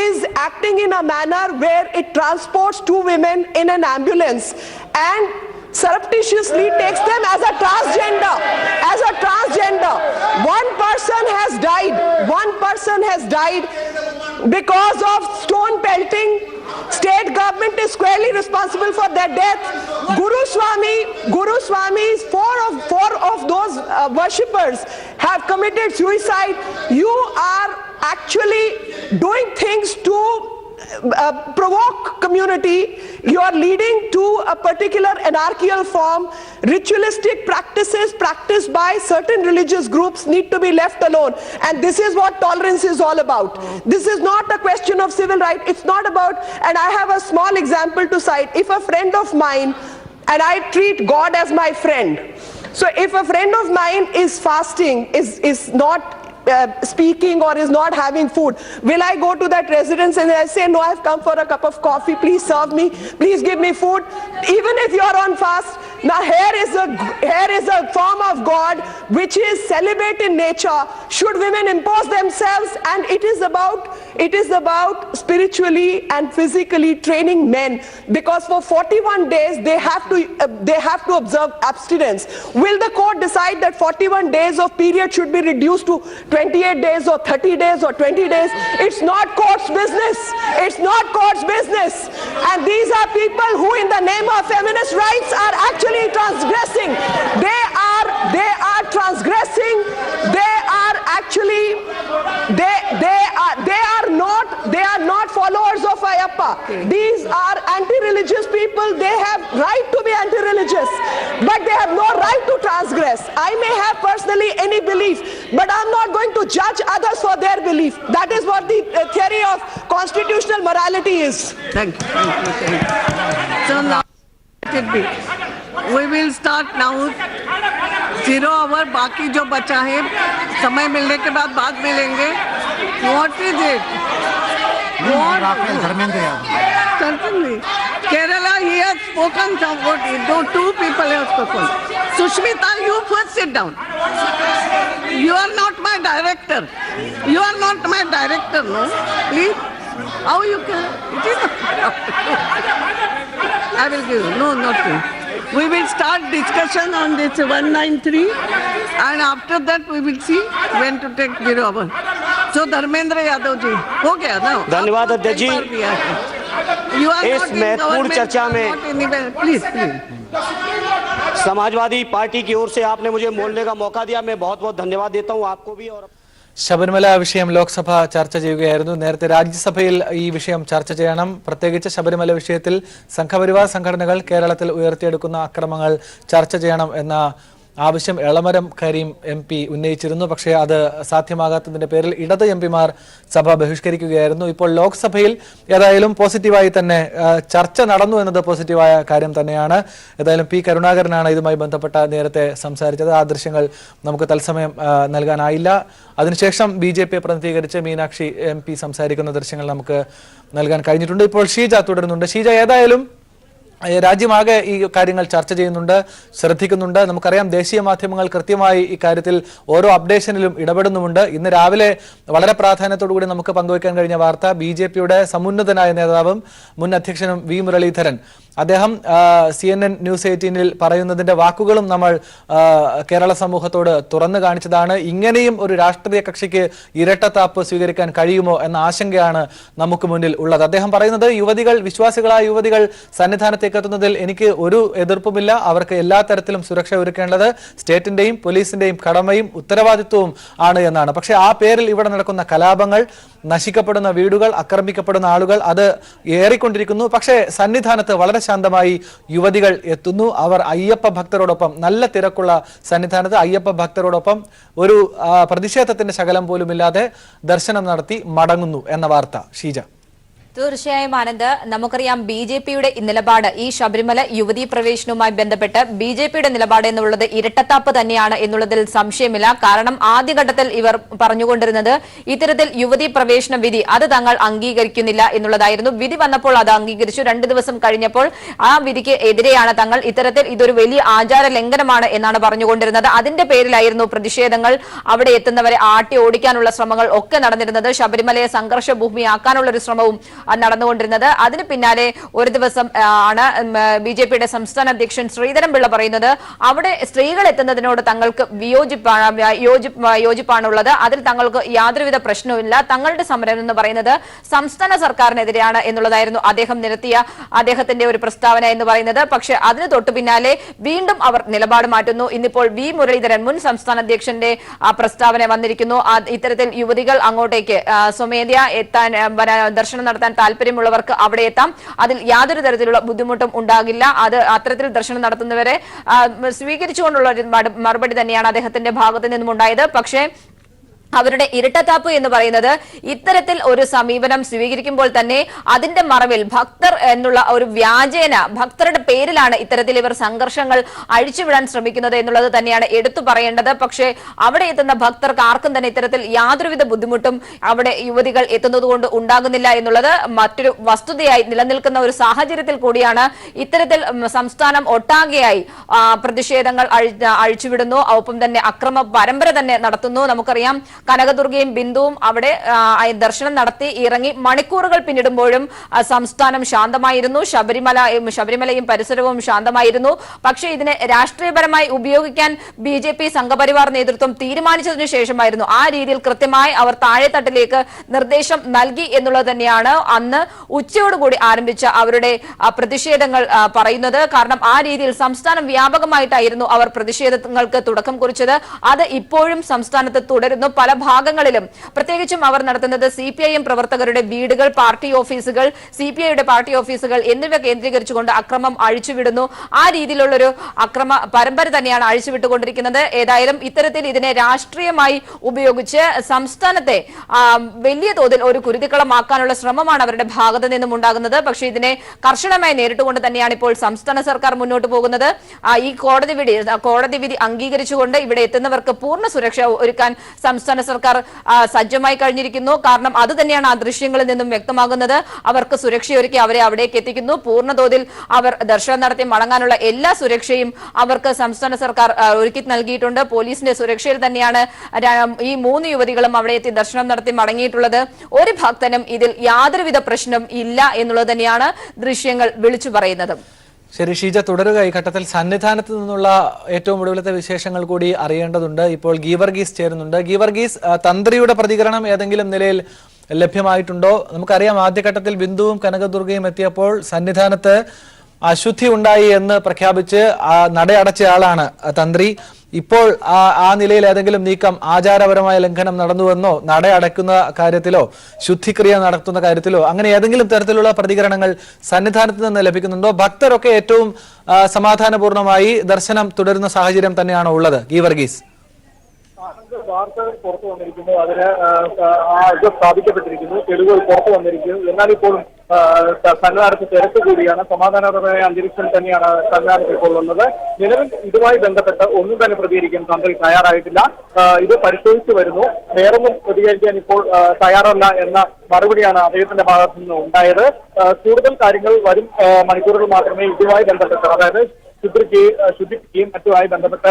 is acting in a manner where it transports two women in an ambulance and surreptitiously takes them as a transgender. One person has died because of stone pelting. State government is squarely responsible for their death. Guru Swami's four of those worshippers have committed suicide. You are actually doing things to provoke community. You are leading to a particular anarchical form. Ritualistic practices practiced by certain religious groups need to be left alone, and this is what tolerance is all about. This is not a question of civil right. It's not about, and I have a small example to cite. If a friend of mine, and I treat God as my friend, so if a friend of mine is fasting, is not speaking or is not having food, will I go to that residence and I say, no, I've come for a cup of coffee, please serve me, please give me food? Even if you're on fast, now here is a form of God which is celibate in nature. Should women impose themselves? And it is about It is about spiritually and physically training men, because for 41 days they have to observe abstinence. Will the court decide that 41 days of period should be reduced to 28 days or 30 days or 20 days? It's not court's business. It's not court's business. And these are people who in the name of feminist rights are actually transgressing. They are transgressing. They are actually they are not followers of Ayyappa. These are anti-religious people. They have right to be anti-religious, but they have no right to transgress. I may have personally any belief, but I'm not going to judge others for their belief. That is what the theory of constitutional morality is. Thank you. So now let it be. We will start now. 0 hour. बाकी जो बचा है समय मिलने के बाद मिलेंगे. What is it? Certainly. Kerala, he has spoken somewhat. Two people have spoken. Sushmita, you first sit down. You are not my director. You are not my director, no? Please. How you can? It is not. I will give you. No, not you. We will start discussion on this 193 and after that we will see when to take 0 hour. So Dharmendra Yadav ji, हो गया ना? धन्यवाद अध्यक्ष जी। इस महत्वपूर्ण चर्चा में please Samajwadi party की ओर से आपने मुझे बोलने का मौका दिया, मैं बहुत बहुत धन्यवाद देता हूं आपको भी। और ശബരിമല വിഷയം ലോക്സഭ ചർച്ച ചെയ്യുകയായിരുന്നു. നേരത്തെ രാജ്യസഭയിൽ ഈ വിഷയം ചർച്ച ചെയ്യണം. പ്രത്യേകിച്ച് ശബരിമല വിഷയത്തിൽ സംഘപരിവാർ സംഘടനകൾ കേരളത്തിൽ ഉയർത്തിയെടുക്കുന്ന അക്രമങ്ങൾ ചർച്ച ചെയ്യണം എന്ന ആവശ്യം എളമരം കരീം MP ഉന്നയിച്ചിരുന്നു. പക്ഷേ അത് സാധ്യമാകാത്തതിന്റെ പേരിൽ ഇടത് MPമാർ സഭ ബഹിഷ്കരിക്കുകയായിരുന്നു. ഇപ്പോൾ ലോക്സഭയിൽ ഏതായാലും പോസിറ്റീവായി തന്നെ ചർച്ച നടന്നു എന്നത് പോസിറ്റീവായ കാര്യം തന്നെയാണ്. ഏതായാലും P കരുണാകരനാണ് ഇതുമായി ബന്ധപ്പെട്ട നേരത്തെ സംസാരിച്ചത്. ആ ദൃശ്യങ്ങൾ നമുക്ക് തത്സമയം നൽകാനായില്ല. അതിനുശേഷം BJP പ്രതിനിധീകരിച്ച് മീനാക്ഷി MP സംസാരിക്കുന്ന ദൃശ്യങ്ങൾ നമുക്ക് നൽകാൻ കഴിഞ്ഞിട്ടുണ്ട്. ഇപ്പോൾ ഷീജ തുടരുന്നുണ്ട്. ഷീജ, ഏതായാലും രാജ്യമാകെ ഈ കാര്യങ്ങൾ ചർച്ച ചെയ്യുന്നുണ്ട്, ശ്രദ്ധിക്കുന്നുണ്ട്. നമുക്കറിയാം ദേശീയ മാധ്യമങ്ങൾ കൃത്യമായി ഈ കാര്യത്തിൽ ഓരോ അപ്ഡേഷനിലും ഇടപെടുന്നുമുണ്ട്. ഇന്ന് രാവിലെ വളരെ പ്രാധാന്യത്തോടുകൂടി നമുക്ക് പങ്കുവയ്ക്കാൻ കഴിഞ്ഞ വാർത്ത BJPയുടെ സമുന്നതനായ നേതാവും മുൻ അധ്യക്ഷനും V മുരളീധരൻ അദ്ദേഹം CNN ന്യൂസ് 18-ൽ പറയുന്നതിന്റെ വാക്കുകളും നമ്മൾ കേരള സമൂഹത്തോട് തുറന്നു കാണിച്ചതാണ്. ഇങ്ങനെയും ഒരു രാഷ്ട്രീയ കക്ഷിക്ക് ഇരട്ടത്താപ്പ് സ്വീകരിക്കാൻ കഴിയുമോ എന്ന ആശങ്കയാണ് നമുക്ക് മുന്നിൽ ഉള്ളത്. അദ്ദേഹം പറയുന്നത് വിശ്വാസികളായ യുവതികൾ സന്നിധാനത്തേക്ക് എത്തുന്നതിൽ എനിക്ക് ഒരു എതിർപ്പുമില്ല. അവർക്ക് എല്ലാ തരത്തിലും സുരക്ഷ ഒരുക്കേണ്ടത് സ്റ്റേറ്റിന്റെയും പോലീസിന്റെയും കടമയും ഉത്തരവാദിത്വവും ആണ് എന്നാണ്. പക്ഷേ ആ പേരിൽ ഇവിടെ നടക്കുന്ന കലാപങ്ങൾ, നശിക്കപ്പെടുന്ന വീടുകൾ, ആക്രമിക്കപ്പെടുന്ന ആളുകൾ അത് ഏറിക്കൊണ്ടിരിക്കുന്നു. പക്ഷേ സന്നിധാനത്ത് വളരെ ശാന്തമായി യുവതികൾ എത്തുന്നു. അവർ അയ്യപ്പ ഭക്തരോടൊപ്പം, നല്ല തിരക്കുള്ള സന്നിധാനത്ത് അയ്യപ്പ ഭക്തരോടൊപ്പം ഒരു പ്രതിഷേധത്തിന്റെ ശകലം പോലുമില്ലാതെ ദർശനം നടത്തി മടങ്ങുന്നു എന്ന വാർത്ത. ഷീജ. തീർച്ചയായും ആനന്ദ്, നമുക്കറിയാം BJPയുടെ നിലപാട് ഈ ശബരിമല യുവതീ പ്രവേശനവുമായി ബന്ധപ്പെട്ട് BJPയുടെ നിലപാട് എന്നുള്ളത് ഇരട്ടത്താപ്പ് തന്നെയാണ് എന്നുള്ളതിൽ സംശയമില്ല. കാരണം ആദ്യഘട്ടത്തിൽ ഇവർ പറഞ്ഞുകൊണ്ടിരുന്നത് ഇത്തരത്തിൽ യുവതീ പ്രവേശന വിധി അത് തങ്ങൾ അംഗീകരിക്കുന്നില്ല എന്നുള്ളതായിരുന്നു. വിധി വന്നപ്പോൾ അത് അംഗീകരിച്ചു. 2 ദിവസം കഴിഞ്ഞപ്പോൾ ആ വിധിക്ക് എതിരെയാണ് തങ്ങൾ, ഇത്തരത്തിൽ ഇതൊരു വലിയ ആചാര ലംഘനമാണ് എന്നാണ് പറഞ്ഞുകൊണ്ടിരുന്നത്. അതിന്റെ പേരിലായിരുന്നു പ്രതിഷേധങ്ങൾ, അവിടെ എത്തുന്നവരെ ആട്ടി ഓടിക്കാനുള്ള ശ്രമങ്ങൾ ഒക്കെ നടന്നിരുന്നത്. ശബരിമലയെ സംഘർഷ ഭൂമിയാക്കാനുള്ള ഒരു ശ്രമവും നടന്നുകൊണ്ടിരുന്നത്. അതിന് പിന്നാലെ ഒരു ദിവസം ആണ് BJPയുടെ സംസ്ഥാന അധ്യക്ഷൻ ശ്രീധരൻപിള്ള പറയുന്നത് അവിടെ സ്ത്രീകൾ എത്തുന്നതിനോട് തങ്ങൾക്ക് യോജിപ്പാണുള്ളത്, അതിൽ തങ്ങൾക്ക് യാതൊരുവിധ പ്രശ്നവുമില്ല. തങ്ങളുടെ സമരം എന്ന് പറയുന്നത് സംസ്ഥാന സർക്കാരിനെതിരെയാണ് എന്നുള്ളതായിരുന്നു അദ്ദേഹം നിരത്തിയ അദ്ദേഹത്തിന്റെ ഒരു പ്രസ്താവന എന്ന് പറയുന്നത്. പക്ഷെ അതിന് തൊട്ടു പിന്നാലെ വീണ്ടും അവർ നിലപാട് മാറ്റുന്നു. ഇന്നിപ്പോൾ V മുരളീധരൻ മുൻ സംസ്ഥാന അധ്യക്ഷന്റെ പ്രസ്താവന വന്നിരിക്കുന്നു. ഇത്തരത്തിൽ യുവതികൾ അങ്ങോട്ടേക്ക് സ്വമേധയാ എത്താൻ, ദർശനം നടത്താൻ താല്പര്യമുള്ളവർക്ക് അവിടെ എത്താം, അതിൽ യാതൊരു തരത്തിലുള്ള ബുദ്ധിമുട്ടും ഉണ്ടാകില്ല. അത് അത്തരത്തിൽ ദർശനം നടത്തുന്നവരെ സ്വീകരിച്ചുകൊണ്ടുള്ള ഒരു മറുപടി തന്നെയാണ് അദ്ദേഹത്തിന്റെ ഭാഗത്തു നിന്നും ഉണ്ടായത്. പക്ഷേ അവരുടെ ഇരട്ടത്താപ്പ് എന്ന് പറയുന്നത് ഇത്തരത്തിൽ ഒരു സമീപനം സ്വീകരിക്കുമ്പോൾ തന്നെ അതിന്റെ മറവിൽ ഭക്തർ എന്നുള്ള ഒരു വ്യാജേന ഭക്തരുടെ പേരിലാണ് ഇത്തരത്തിൽ ഇവർ സംഘർഷങ്ങൾ അഴിച്ചുവിടാൻ ശ്രമിക്കുന്നത് എന്നുള്ളത് തന്നെയാണ് എടുത്തു പറയേണ്ടത്. പക്ഷേ അവിടെ എത്തുന്ന ഭക്തർക്ക് ആർക്കും തന്നെ ഇത്തരത്തിൽ യാതൊരുവിധ ബുദ്ധിമുട്ടും അവിടെ യുവതികൾ എത്തുന്നതുകൊണ്ട് ഉണ്ടാകുന്നില്ല എന്നുള്ളത് മറ്റൊരു വസ്തുതയായി നിലനിൽക്കുന്ന ഒരു സാഹചര്യത്തിൽ കൂടിയാണ് ഇത്തരത്തിൽ സംസ്ഥാനം ഒട്ടാകെയായി പ്രതിഷേധങ്ങൾ അഴിച്ചുവിടുന്നു. ഒപ്പം തന്നെ അക്രമ പരമ്പര തന്നെ നടത്തുന്നു. നമുക്കറിയാം കനകദുർഗയും ബിന്ദുവും അവിടെ ദർശനം നടത്തി ഇറങ്ങി മണിക്കൂറുകൾ പിന്നിടുമ്പോഴും സംസ്ഥാനം ശാന്തമായിരുന്നു. ശബരിമലയും പരിസരവും ശാന്തമായിരുന്നു. പക്ഷേ ഇതിനെ രാഷ്ട്രീയപരമായി ഉപയോഗിക്കാൻ BJP സംഘപരിവാർ നേതൃത്വം തീരുമാനിച്ചതിനു ശേഷമായിരുന്നു ആ രീതിയിൽ കൃത്യമായി അവർ താഴെത്തട്ടിലേക്ക് നിർദ്ദേശം നൽകി എന്നുള്ളത് തന്നെയാണ് അന്ന് ഉച്ചയോടുകൂടി ആരംഭിച്ച അവരുടെ പ്രതിഷേധങ്ങൾ പറയുന്നത്. കാരണം ആ രീതിയിൽ സംസ്ഥാനം വ്യാപകമായിട്ടായിരുന്നു അവർ പ്രതിഷേധങ്ങൾക്ക് തുടക്കം കുറിച്ചത്. അത് ഇപ്പോഴും സംസ്ഥാനത്ത് തുടരുന്നു. പല ഭാഗങ്ങളിലും പ്രത്യേകിച്ചും അവർ നടത്തുന്നത് CPIM പ്രവർത്തകരുടെ വീടുകൾ, പാർട്ടി ഓഫീസുകൾ, CPIയുടെ പാർട്ടി ഓഫീസുകൾ എന്നിവ കേന്ദ്രീകരിച്ചുകൊണ്ട് അക്രമം അഴിച്ചുവിടുന്നു. ആ രീതിയിലുള്ളൊരു അക്രമ പരമ്പര തന്നെയാണ് അഴിച്ചുവിട്ടുകൊണ്ടിരിക്കുന്നത്. ഏതായാലും ഇത്തരത്തിൽ ഇതിനെ രാഷ്ട്രീയമായി ഉപയോഗിച്ച് സംസ്ഥാനത്തെ വലിയ തോതിൽ ഒരു കുരുതിക്കളമാക്കാനുള്ള ശ്രമമാണ് അവരുടെ ഭാഗത്ത് നിന്നും ഉണ്ടാകുന്നത്. പക്ഷേ ഇതിനെ കർശനമായി നേരിട്ടുകൊണ്ട് തന്നെയാണ് ഇപ്പോൾ സംസ്ഥാന സർക്കാർ മുന്നോട്ട് പോകുന്നത്. ഈ കോടതി വിധി അംഗീകരിച്ചുകൊണ്ട് ഇവിടെ എത്തുന്നവർക്ക് പൂർണ്ണ സുരക്ഷ ഒരുക്കാൻ സംസ്ഥാന സർക്കാർ സജ്ജമായി കഴിഞ്ഞിരിക്കുന്നു. കാരണം അത് തന്നെയാണ് ആ ദൃശ്യങ്ങളിൽ നിന്നും വ്യക്തമാകുന്നത്. അവർക്ക് സുരക്ഷയൊരുക്കി അവരെ അവിടേക്ക് എത്തിക്കുന്നു. പൂർണ്ണതോതിൽ അവർ ദർശനം നടത്തി മടങ്ങാനുള്ള എല്ലാ സുരക്ഷയും അവർക്ക് സംസ്ഥാന സർക്കാർ ഒരുക്കി നൽകിയിട്ടുണ്ട്. പോലീസിന്റെ സുരക്ഷയിൽ തന്നെയാണ് ഈ 3 യുവതികളും അവിടെ എത്തി ദർശനം നടത്തി മടങ്ങിയിട്ടുള്ളത്. ഒരു ഭക്തനും ഇതിൽ യാതൊരുവിധ പ്രശ്നം ഇല്ല എന്നുള്ളത് തന്നെയാണ് ദൃശ്യങ്ങൾ വിളിച്ചു പറയുന്നത്. ശരി ഷീജ, തുടരുക. ഈ ഘട്ടത്തിൽ സന്നിധാനത്ത് നിന്നുള്ള ഏറ്റവും ഒടുവിലത്തെ വിശേഷങ്ങൾ കൂടി അറിയേണ്ടതുണ്ട്. ഇപ്പോൾ ഗീവർഗീസ് ചേരുന്നുണ്ട്. ഗീവർഗീസ്, തന്ത്രിയുടെ പ്രതികരണം ഏതെങ്കിലും നിലയിൽ ലഭ്യമായിട്ടുണ്ടോ? നമുക്കറിയാം ആദ്യഘട്ടത്തിൽ ബിന്ദുവും കനകദുർഗയും എത്തിയപ്പോൾ സന്നിധാനത്ത് അശുദ്ധി ഉണ്ടായി എന്ന് പ്രഖ്യാപിച്ച് നടയടച്ചയാളാണ് തന്ത്രി. ഇപ്പോൾ ആ നിലയിൽ ഏതെങ്കിലും നീക്കം, ആചാരപരമായ ലംഘനം നടന്നുവെന്നോ, നടയടക്കുന്ന കാര്യത്തിലോ ശുദ്ധിക്രിയ നടത്തുന്ന കാര്യത്തിലോ അങ്ങനെ ഏതെങ്കിലും തരത്തിലുള്ള പ്രതികരണങ്ങൾ സന്നിധാനത്ത് നിന്ന് ലഭിക്കുന്നുണ്ടോ? ഭക്തരൊക്കെ ഏറ്റവും സമാധാനപൂർണമായി ദർശനം തുടരുന്ന സാഹചര്യം തന്നെയാണോ ഉള്ളത്? ഗീവർഗീസ്, വാർത്തകൾ പുറത്തു വന്നിരിക്കുന്നു, അതിന് ഇത് സ്ഥാപിക്കപ്പെട്ടിരിക്കുന്നു, തെളിവുകൾ പുറത്തു വന്നിരിക്കുന്നു. എന്നാൽ ഇപ്പോഴും സന്നിധാനത്ത് തിരക്ക് കൂടിയാണ്. സമാധാനപരമായ അന്തരീക്ഷം തന്നെയാണ് സന്നിധാനത്ത് ഇപ്പോൾ ഉള്ളത്. നിലവിൽ ഇതുമായി ബന്ധപ്പെട്ട് ഒന്നും തന്നെ പ്രതികരിക്കാൻ തന്ത്രി തയ്യാറായിട്ടില്ല. ഇത് പരിശോധിച്ചു വരുന്നു. വേറൊന്നും പ്രതികരിക്കാൻ ഇപ്പോൾ തയ്യാറല്ല എന്ന മറുപടിയാണ് അദ്ദേഹത്തിന്റെ ഭാഗത്തു നിന്ന് ഉണ്ടായത്. കൂടുതൽ കാര്യങ്ങൾ വരും മണിക്കൂറുകൾ മാത്രമേ ഇതുമായി ബന്ധപ്പെട്ട്, അതായത് ശുദ്ധിക്കുകയും മറ്റുമായി ബന്ധപ്പെട്ട്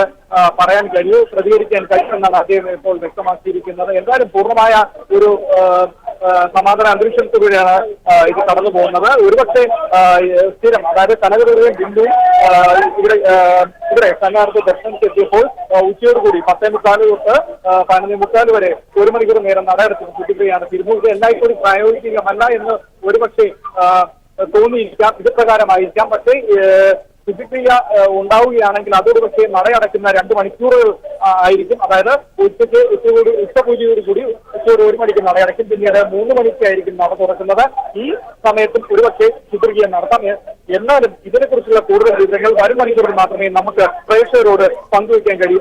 പറയാൻ കഴിയൂ, പ്രതികരിക്കാൻ കഴിയുമെന്നാണ് അദ്ദേഹം ഇപ്പോൾ വ്യക്തമാക്കിയിരിക്കുന്നത്. എന്തായാലും പൂർണ്ണമായ ഒരു സമാധാന അന്തരീക്ഷത്തിലൂടെയാണ് ഇത് കടന്നു പോകുന്നത്. ഒരുപക്ഷെ സ്ഥിരം, അതായത് കനകദുർഗയും ബിന്ദുവും ഇവിടെ സന്നിധാനത്ത് ദർശനത്തിലെത്തിയപ്പോൾ ഉച്ചയോടുകൂടി 10:45 തൊട്ട് 11:45 വരെ 1 മണിക്കൂർ നേരം നടയടച്ച് ശുദ്ധിക്കുകയാണ് തിരുമൂൽ. ഇത് എല്ലായ്പ്പോഴും പ്രായോഗികമല്ല എന്ന് ഒരുപക്ഷെ തോന്നിയിരിക്കാം, ഇത് പ്രകാരമായിരിക്കാം. പക്ഷേ ശുദ്ധിക്രിയ ഉണ്ടാവുകയാണെങ്കിൽ അതൊരു പക്ഷേ നടയടക്കുന്ന 2 മണിക്കൂറുകൾ ആയിരിക്കും. അതായത് ഉച്ചപൂജയോട് കൂടി ഉച്ചയോട് 1 മണിക്ക് നടയടക്കും. പിന്നീട് 3 മണിക്കായിരിക്കും നട തുറക്കുന്നത്. ഈ സമയത്തും ഒരുപക്ഷെ ശുദ്ധിക്രിയ നടത്താം. എന്നാലും ഇതിനെക്കുറിച്ചുള്ള കൂടുതൽ വിവരങ്ങൾ വരും മണിക്കൂറിൽ മാത്രമേ നമുക്ക് പ്രേക്ഷകരോട് പങ്കുവയ്ക്കാൻ കഴിയൂ.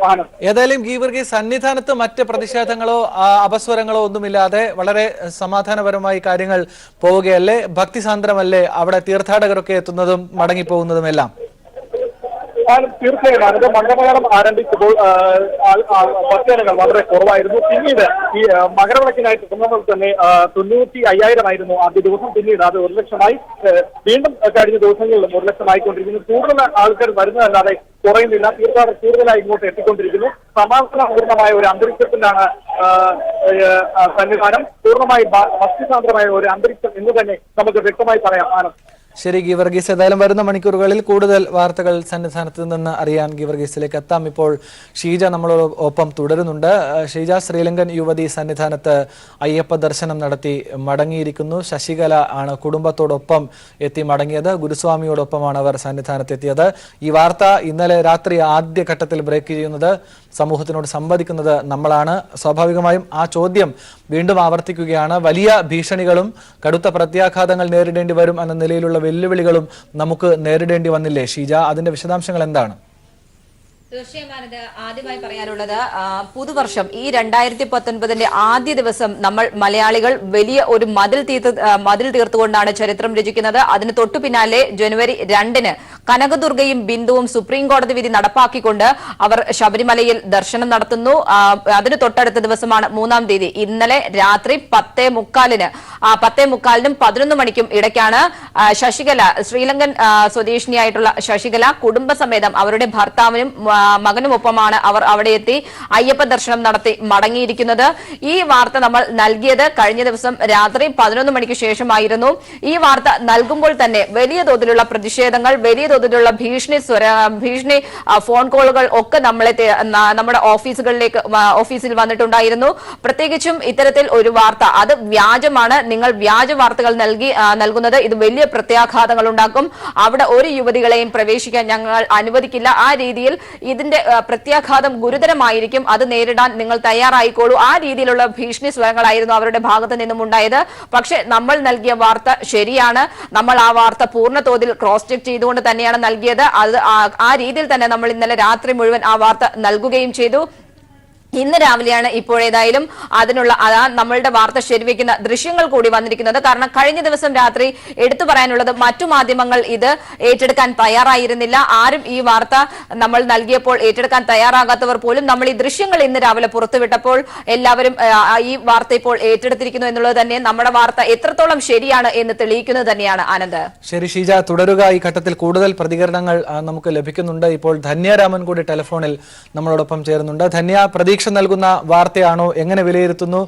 ഏതായാലും ഗീവർഗീസ്, സന്നിധാനത്ത് മറ്റ് പ്രതിഷേധങ്ങളോ അപസ്വരങ്ങളോ ഒന്നുമില്ലാതെ വളരെ സമാധാനപരമായി കാര്യങ്ങൾ പോവുകയല്ലേ? ഭക്തിസാന്ദ്രമല്ലേ അവിടെ തീർത്ഥാടകരൊക്കെ എത്തുന്നതും മടങ്ങിപ്പോകുന്നതുമെല്ലാം? തീർച്ചയായും അത് മണ്ഡലകാലം ആരംഭിച്ചപ്പോൾ ഭക്തജനങ്ങൾ വളരെ കുറവായിരുന്നു. പിന്നീട് ഈ മകരവിളക്കിനായിട്ട് എത്തുന്നപ്പോൾ തന്നെ 95,000 ആയിരുന്നു ആദ്യ ദിവസം. പിന്നീട് അത് 1 ലക്ഷമായി. വീണ്ടും കഴിഞ്ഞ ദിവസങ്ങളിലും 1 ലക്ഷമായിക്കൊണ്ടിരിക്കുന്നു. കൂടുതൽ ആൾക്കാർ വരുന്നതല്ലാതെ കുറയുന്നില്ല. തീർത്ഥാടകർ കൂടുതലായി ഇങ്ങോട്ട് എത്തിക്കൊണ്ടിരിക്കുന്നു. സമാധാനപൂർണമായ ഒരു അന്തരീക്ഷത്തിലാണ് സന്നിധാനം. പൂർണ്ണമായി ഭക്തിസാന്ദ്രമായ ഒരു അന്തരീക്ഷം എന്ന് തന്നെ നമുക്ക് വ്യക്തമായി പറയാം. ശരി ഗീവർഗീസ്, ഏതായാലും വരുന്ന മണിക്കൂറുകളിൽ കൂടുതൽ വാർത്തകൾ സന്നിധാനത്ത് നിന്ന് അറിയാൻ ഗീവർഗീസിലേക്ക് എത്താം. ഇപ്പോൾ ഷീജ നമ്മളോടൊപ്പം തുടരുന്നുണ്ട്. ഷീജ, ശ്രീലങ്കൻ യുവതി സന്നിധാനത്ത് അയ്യപ്പ ദർശനം നടത്തി മടങ്ങിയിരിക്കുന്നു. ശശികല ആണ് കുടുംബത്തോടൊപ്പം എത്തി മടങ്ങിയത്. ഗുരുസ്വാമിയോടൊപ്പമാണ് അവർ സന്നിധാനത്തെത്തിയത്. ഈ വാർത്ത ഇന്നലെ രാത്രി ആദ്യഘട്ടത്തിൽ ബ്രേക്ക് ചെയ്യുന്നത്, സമൂഹത്തിനോട് സംവദിക്കുന്നത് നമ്മളാണ്. സ്വാഭാവികമായും ആ ചോദ്യം വീണ്ടും ആവർത്തിക്കുകയാണ്. വലിയ ഭീഷണികളും കടുത്ത പ്രത്യാഘാതങ്ങൾ നേരിടേണ്ടി വരും എന്ന നിലയിലുള്ള വെല്ലുവിളികളും നമുക്ക് നേരിടേണ്ടി വന്നില്ലേ ഷീജ? അതിന്റെ വിശദാംശങ്ങൾ എന്താണ്? തീർച്ചയായും ആദ്യമായി പറയാനുള്ളത്, പുതുവർഷം ഈ 2019 ആദ്യ ദിവസം നമ്മൾ മലയാളികൾ വലിയ ഒരു മതിൽ തീർത്തുകൊണ്ടാണ് ചരിത്രം രചിക്കുന്നത്. അതിന് തൊട്ടു പിന്നാലെ ജനുവരി 2-ന് കനകദുർഗയും ബിന്ദുവും സുപ്രീം കോടതി വിധി നടപ്പാക്കിക്കൊണ്ട് അവർ ശബരിമലയിൽ ദർശനം നടത്തുന്നു. അതിന് തൊട്ടടുത്ത ദിവസമാണ് 3-ാം തീയതി. ഇന്നലെ രാത്രി 10:45-നും 11 മണിക്കും ഇടയ്ക്കാണ് ശശികല, ശ്രീലങ്കൻ സ്വദേശിനിയായിട്ടുള്ള ശശികല കുടുംബസമേതം അവരുടെ ഭർത്താവിനും മകനുമൊപ്പമാണ് അവർ അവിടെ എത്തി അയ്യപ്പ ദർശനം നടത്തി മടങ്ങിയിരിക്കുന്നത്. ഈ വാർത്ത നമ്മൾ നൽകിയത് കഴിഞ്ഞ ദിവസം രാത്രി 11 മണിക്ക് ശേഷമായിരുന്നു. ഈ വാർത്ത നൽകുമ്പോൾ തന്നെ വലിയ തോതിലുള്ള പ്രതിഷേധങ്ങൾ, വലിയ തോതിലുള്ള ഭീഷണി ഫോൺ കോളുകൾ ഒക്കെ നമ്മുടെ ഓഫീസിൽ വന്നിട്ടുണ്ടായിരുന്നു. പ്രത്യേകിച്ചും ഇത്തരത്തിൽ ഒരു വാർത്ത അത് വ്യാജമാണ്, നിങ്ങൾ വ്യാജ വാർത്തകൾ നൽകുന്നത് ഇത് വലിയ പ്രത്യാഘാതങ്ങൾ ഉണ്ടാക്കും, അവിടെ ഒരു യുവതികളെയും പ്രവേശിക്കാൻ ഞങ്ങൾ അനുവദിക്കില്ല, ആ രീതിയിൽ ഇതിന്റെ പ്രത്യാഘാതം ഗുരുതരമായിരിക്കും, അത് നേരിടാൻ നിങ്ങൾ തയ്യാറായിക്കോളൂ, ആ രീതിയിലുള്ള ഭീഷണി സ്വരങ്ങളായിരുന്നു അവരുടെ ഭാഗത്ത് നിന്നും ഉണ്ടായത്. പക്ഷെ നമ്മൾ നൽകിയ വാർത്ത ശരിയാണ്, നമ്മൾ ആ വാർത്ത പൂർണ്ണ തോതിൽ ക്രോസ് ചെക്ക് ചെയ്തുകൊണ്ട് തന്നെയാണ് നൽകിയത്. അത് ആ രീതിയിൽ തന്നെ നമ്മൾ ഇന്നലെ രാത്രി മുഴുവൻ ആ വാർത്ത നൽകുകയും ചെയ്തു. ഇന്ന് രാവിലെയാണ് ഇപ്പോഴേതായാലും നമ്മളുടെ വാർത്ത ശരിവെക്കുന്ന ദൃശ്യങ്ങൾ കൂടി വന്നിരിക്കുന്നത്. കാരണം കഴിഞ്ഞ ദിവസം രാത്രി എടുത്തു പറയാനുള്ളത് മറ്റു മാധ്യമങ്ങൾ ഇത് ഏറ്റെടുക്കാൻ തയ്യാറായിരുന്നില്ല. ആരും ഈ വാർത്ത നമ്മൾ നൽകിയപ്പോൾ ഏറ്റെടുക്കാൻ തയ്യാറാകാത്തവർ പോലും നമ്മൾ ഈ ദൃശ്യങ്ങൾ ഇന്ന് രാവിലെ പുറത്തുവിട്ടപ്പോൾ എല്ലാവരും ഈ വാർത്ത ഇപ്പോൾ ഏറ്റെടുത്തിരിക്കുന്നു എന്നുള്ളത് തന്നെ നമ്മുടെ വാർത്ത എത്രത്തോളം ശരിയാണ് എന്ന് തെളിയിക്കുന്നത് തന്നെയാണ്. ആനന്ദ്, ശരി ഷീജ, തുടരുക. ഈ ഘട്ടത്തിൽ കൂടുതൽ പ്രതികരണങ്ങൾ നമുക്ക് ലഭിക്കുന്നുണ്ട്. ഇപ്പോൾ ധന്യരാമൻ കൂടി ടെലിഫോണിൽ നമ്മളോടൊപ്പം ചേരുന്നുണ്ട്. ധന്യ, പ്രതീക്ഷ നൽകുന്ന വാർത്തയാണോ? എങ്ങനെ വിലയിരുത്തുന്നു?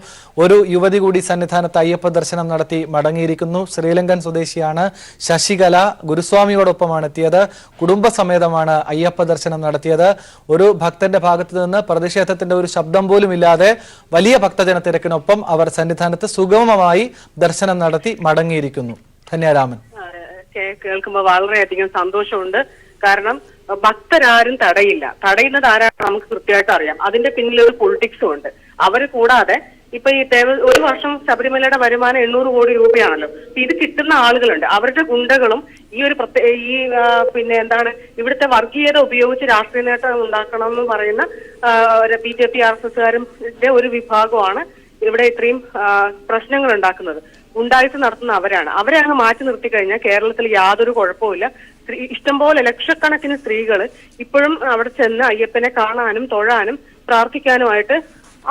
ഒരു യുവതി കൂടി സന്നിധാനത്ത് അയ്യപ്പ ദർശനം നടത്തി മടങ്ങിയിരിക്കുന്നു. ശ്രീലങ്കൻ സ്വദേശിയാണ് ശശികല, ഗുരുസ്വാമിയോടൊപ്പമാണ് എത്തിയത്. കുടുംബസമേതമാണ് അയ്യപ്പ ദർശനം നടത്തിയത്. ഒരു ഭക്തന്റെ ഭാഗത്ത് നിന്ന് പ്രതിഷേധത്തിന്റെ ഒരു ശബ്ദം പോലും ഇല്ലാതെ വലിയ ഭക്തജന തിരക്കിനൊപ്പം അവർ സന്നിധാനത്ത് സുഗമമായി ദർശനം നടത്തി മടങ്ങിയിരിക്കുന്നു. ധന്യരാമൻ, കേൾക്കുമ്പോൾ വളരെയധികം സന്തോഷമുണ്ട്. കാരണം ഭക്തരാരും തടയുന്നത് ആരാണ് നമുക്ക് കൃത്യമായിട്ട് അറിയാം. അതിന്റെ പിന്നിൽ ഒരു പൊളിറ്റിക്സും ഉണ്ട്. അവര് കൂടാതെ ഇപ്പൊ ഈ ഒരു വർഷം ശബരിമലയുടെ വരുമാനം 800 കോടി രൂപയാണല്ലോ. ഇത് കിട്ടുന്ന ആളുകളുണ്ട്, അവരുടെ ഗുണ്ടകളും ഇവിടുത്തെ വർഗീയത ഉപയോഗിച്ച് രാഷ്ട്രീയ നേട്ടം ഉണ്ടാക്കണം എന്ന് പറയുന്ന BJP RSSകാരുടെ ഒരു വിഭാഗമാണ് ഇവിടെ ഇത്രയും പ്രശ്നങ്ങൾ ഉണ്ടാക്കുന്നത്. ഉണ്ടായിട്ട് നടത്തുന്ന അവരാണ്. അവരെ അങ്ങ് മാറ്റി നിർത്തി കഴിഞ്ഞാൽ കേരളത്തിൽ യാതൊരു കുഴപ്പമില്ല. ഇഷ്ടംപോലെ ലക്ഷക്കണക്കിന് സ്ത്രീകൾ ഇപ്പോഴും അവിടെ ചെന്ന് അയ്യപ്പനെ കാണാനും തൊഴാനും പ്രാർത്ഥിക്കാനുമായിട്ട്